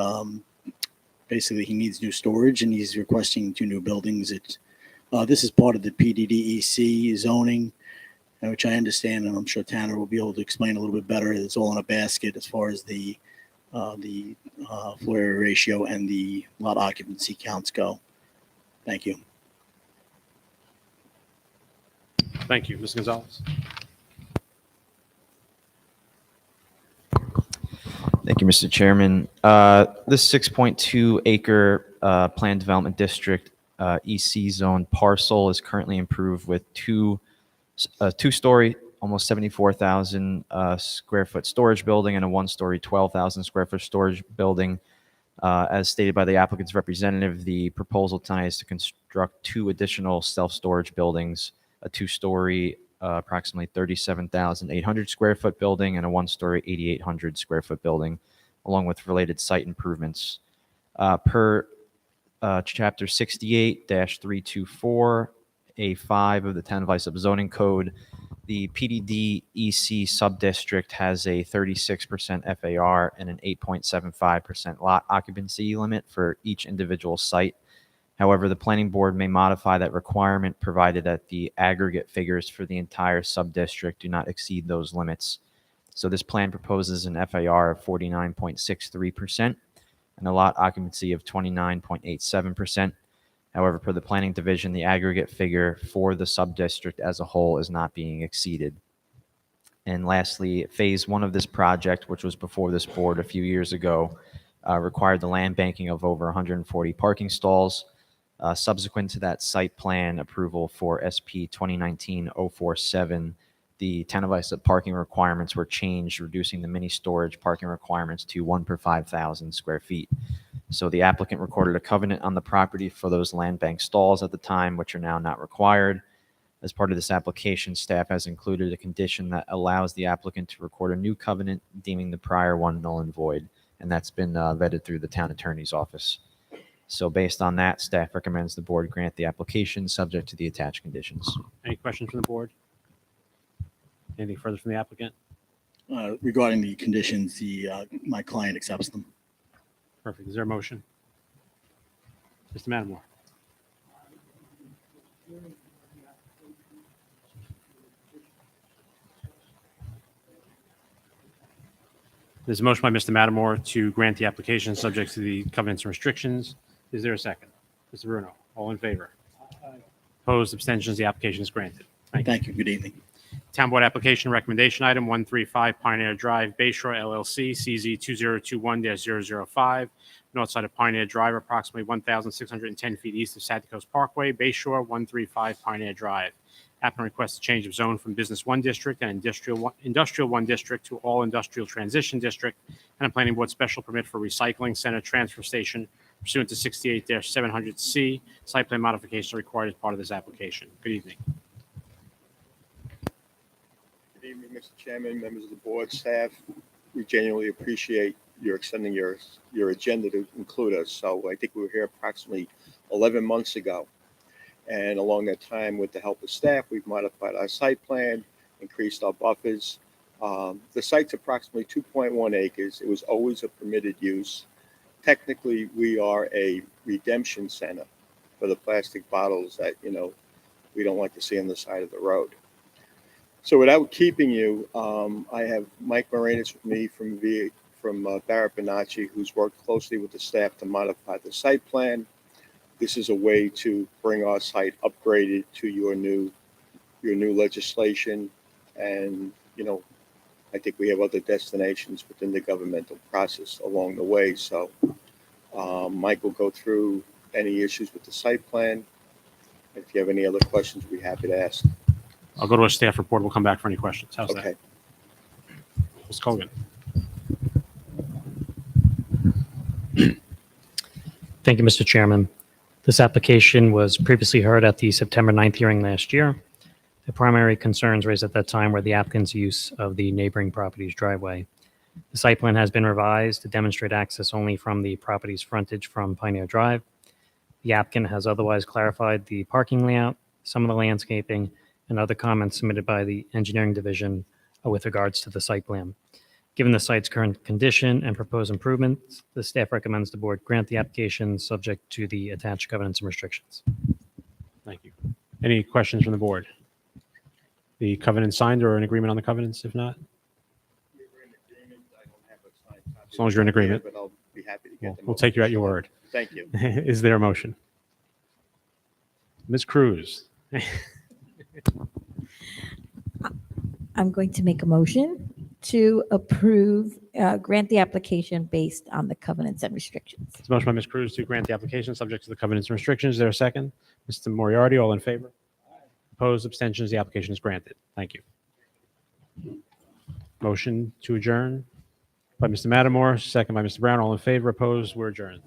basically, he needs new storage, and he's requesting 2 new buildings. This is part of the PDDEC zoning, which I understand, and I'm sure Tanner will be able to explain a little bit better. It's all in a basket as far as the floor area ratio and the lot occupancy counts go. Thank you. Thank you. Ms. Gonzalez. Thank you, Mr. Chairman. This 6.2 acre planned development district EC zone parcel is currently improved with 2-story, almost 74,000 square foot storage building and a 1-story, 12,000 square foot storage building. As stated by the applicant's representative, the proposal tonight is to construct 2 additional self-storage buildings, a 2-story, approximately 37,800 square foot building and a 1-story, 8,800 square foot building, along with related site improvements. Per Chapter 68-324, A5 of the Town of Islip Zoning Code, the PDD EC subdistrict has a 36% FAR and an 8.75% lot occupancy limit for each individual site. However, the planning board may modify that requirement provided that the aggregate figures for the entire subdistrict do not exceed those limits. So this plan proposes an FAR of 49.63% and a lot occupancy of 29.87%. However, per the planning division, the aggregate figure for the subdistrict as a whole is not being exceeded. And lastly, phase 1 of this project, which was before this board a few years ago, required the land banking of over 140 parking stalls. Subsequent to that site plan approval for SP 2019-047, the Town of Islip parking requirements were changed, reducing the mini storage parking requirements to 1 per 5,000 square feet. So the applicant recorded a covenant on the property for those land bank stalls at the time, which are now not required. As part of this application, staff has included a condition that allows the applicant to record a new covenant, deeming the prior one null and void, and that's been vetted through the town attorney's office. So based on that, staff recommends the board grant the application subject to the attached conditions. Any questions from the board? Anything further from the applicant? Regarding the conditions, my client accepts them. Perfect. Is there a motion? Mr. Matamore. There's a motion by Mr. Matamore to grant the application subject to the covenants and restrictions. Is there a second? Mr. Bruno, all in favor? Opposed, abstentions, the application is granted. Thank you. Good evening. Town Board Application Recommendation Item 135 Pioneer Drive, Bayshore LLC, CZ 2021-005, north side of Pioneer Drive, approximately 1,610 feet east of Santa Coast Parkway, Bayshore 135 Pioneer Drive. Applicant requests a change of zone from Business 1 District and Industrial 1 District to All Industrial Transition District, and a Planning Board special permit for recycling center transfer station pursuant to 68-700C. Site plan modification required as part of this application. Good evening. Good evening, Mr. Chairman, members of the board, staff. We genuinely appreciate your extending your agenda to include us. So I think we were here approximately 11 months ago. And along that time, with the help of staff, we've modified our site plan, increased our buffers. The site's approximately 2.1 acres. It was always a permitted use. Technically, we are a redemption center for the plastic bottles that, we don't like to see on the side of the road. So without keeping you, I have Mike Moranis with me from Barrett Bonacci, who's worked closely with the staff to modify the site plan. This is a way to bring our site upgraded to your new legislation. And, I think we have other destinations within the governmental process along the way. So Mike will go through any issues with the site plan. If you have any other questions, we'd be happy to ask. I'll go to a staff report. We'll come back for any questions. How's Okay. that? Ms. Colgan. Thank you, Mr. Chairman. This application was previously heard at the September 9th hearing last year. The primary concerns raised at that time were the applicant's use of the neighboring property's driveway. The site plan has been revised to demonstrate access only from the property's frontage from Pioneer Drive. The applicant has otherwise clarified the parking layout, some of the landscaping, and other comments submitted by the engineering division with regards to the site plan. Given the site's current condition and proposed improvements, the staff recommends the board grant the application subject to the attached covenants and restrictions. Thank you. Any questions from the board? The covenant signed or an agreement on the covenants, if not? As long as you're in agreement. But I'll be happy to get them. We'll take you at your word. Thank you. Is there a motion? Ms. Cruz. I'm going to make a motion to approve, grant the application based on the covenants and restrictions. It's a motion by Ms. Cruz to grant the application subject to the covenants and restrictions. Is there a second? Mr. Moriarty, all in favor? Opposed, abstentions, the application is granted. Thank you. Motion to adjourn by Mr. Matamore, second by Mr. Brown, all in favor, opposed, we're adjourned.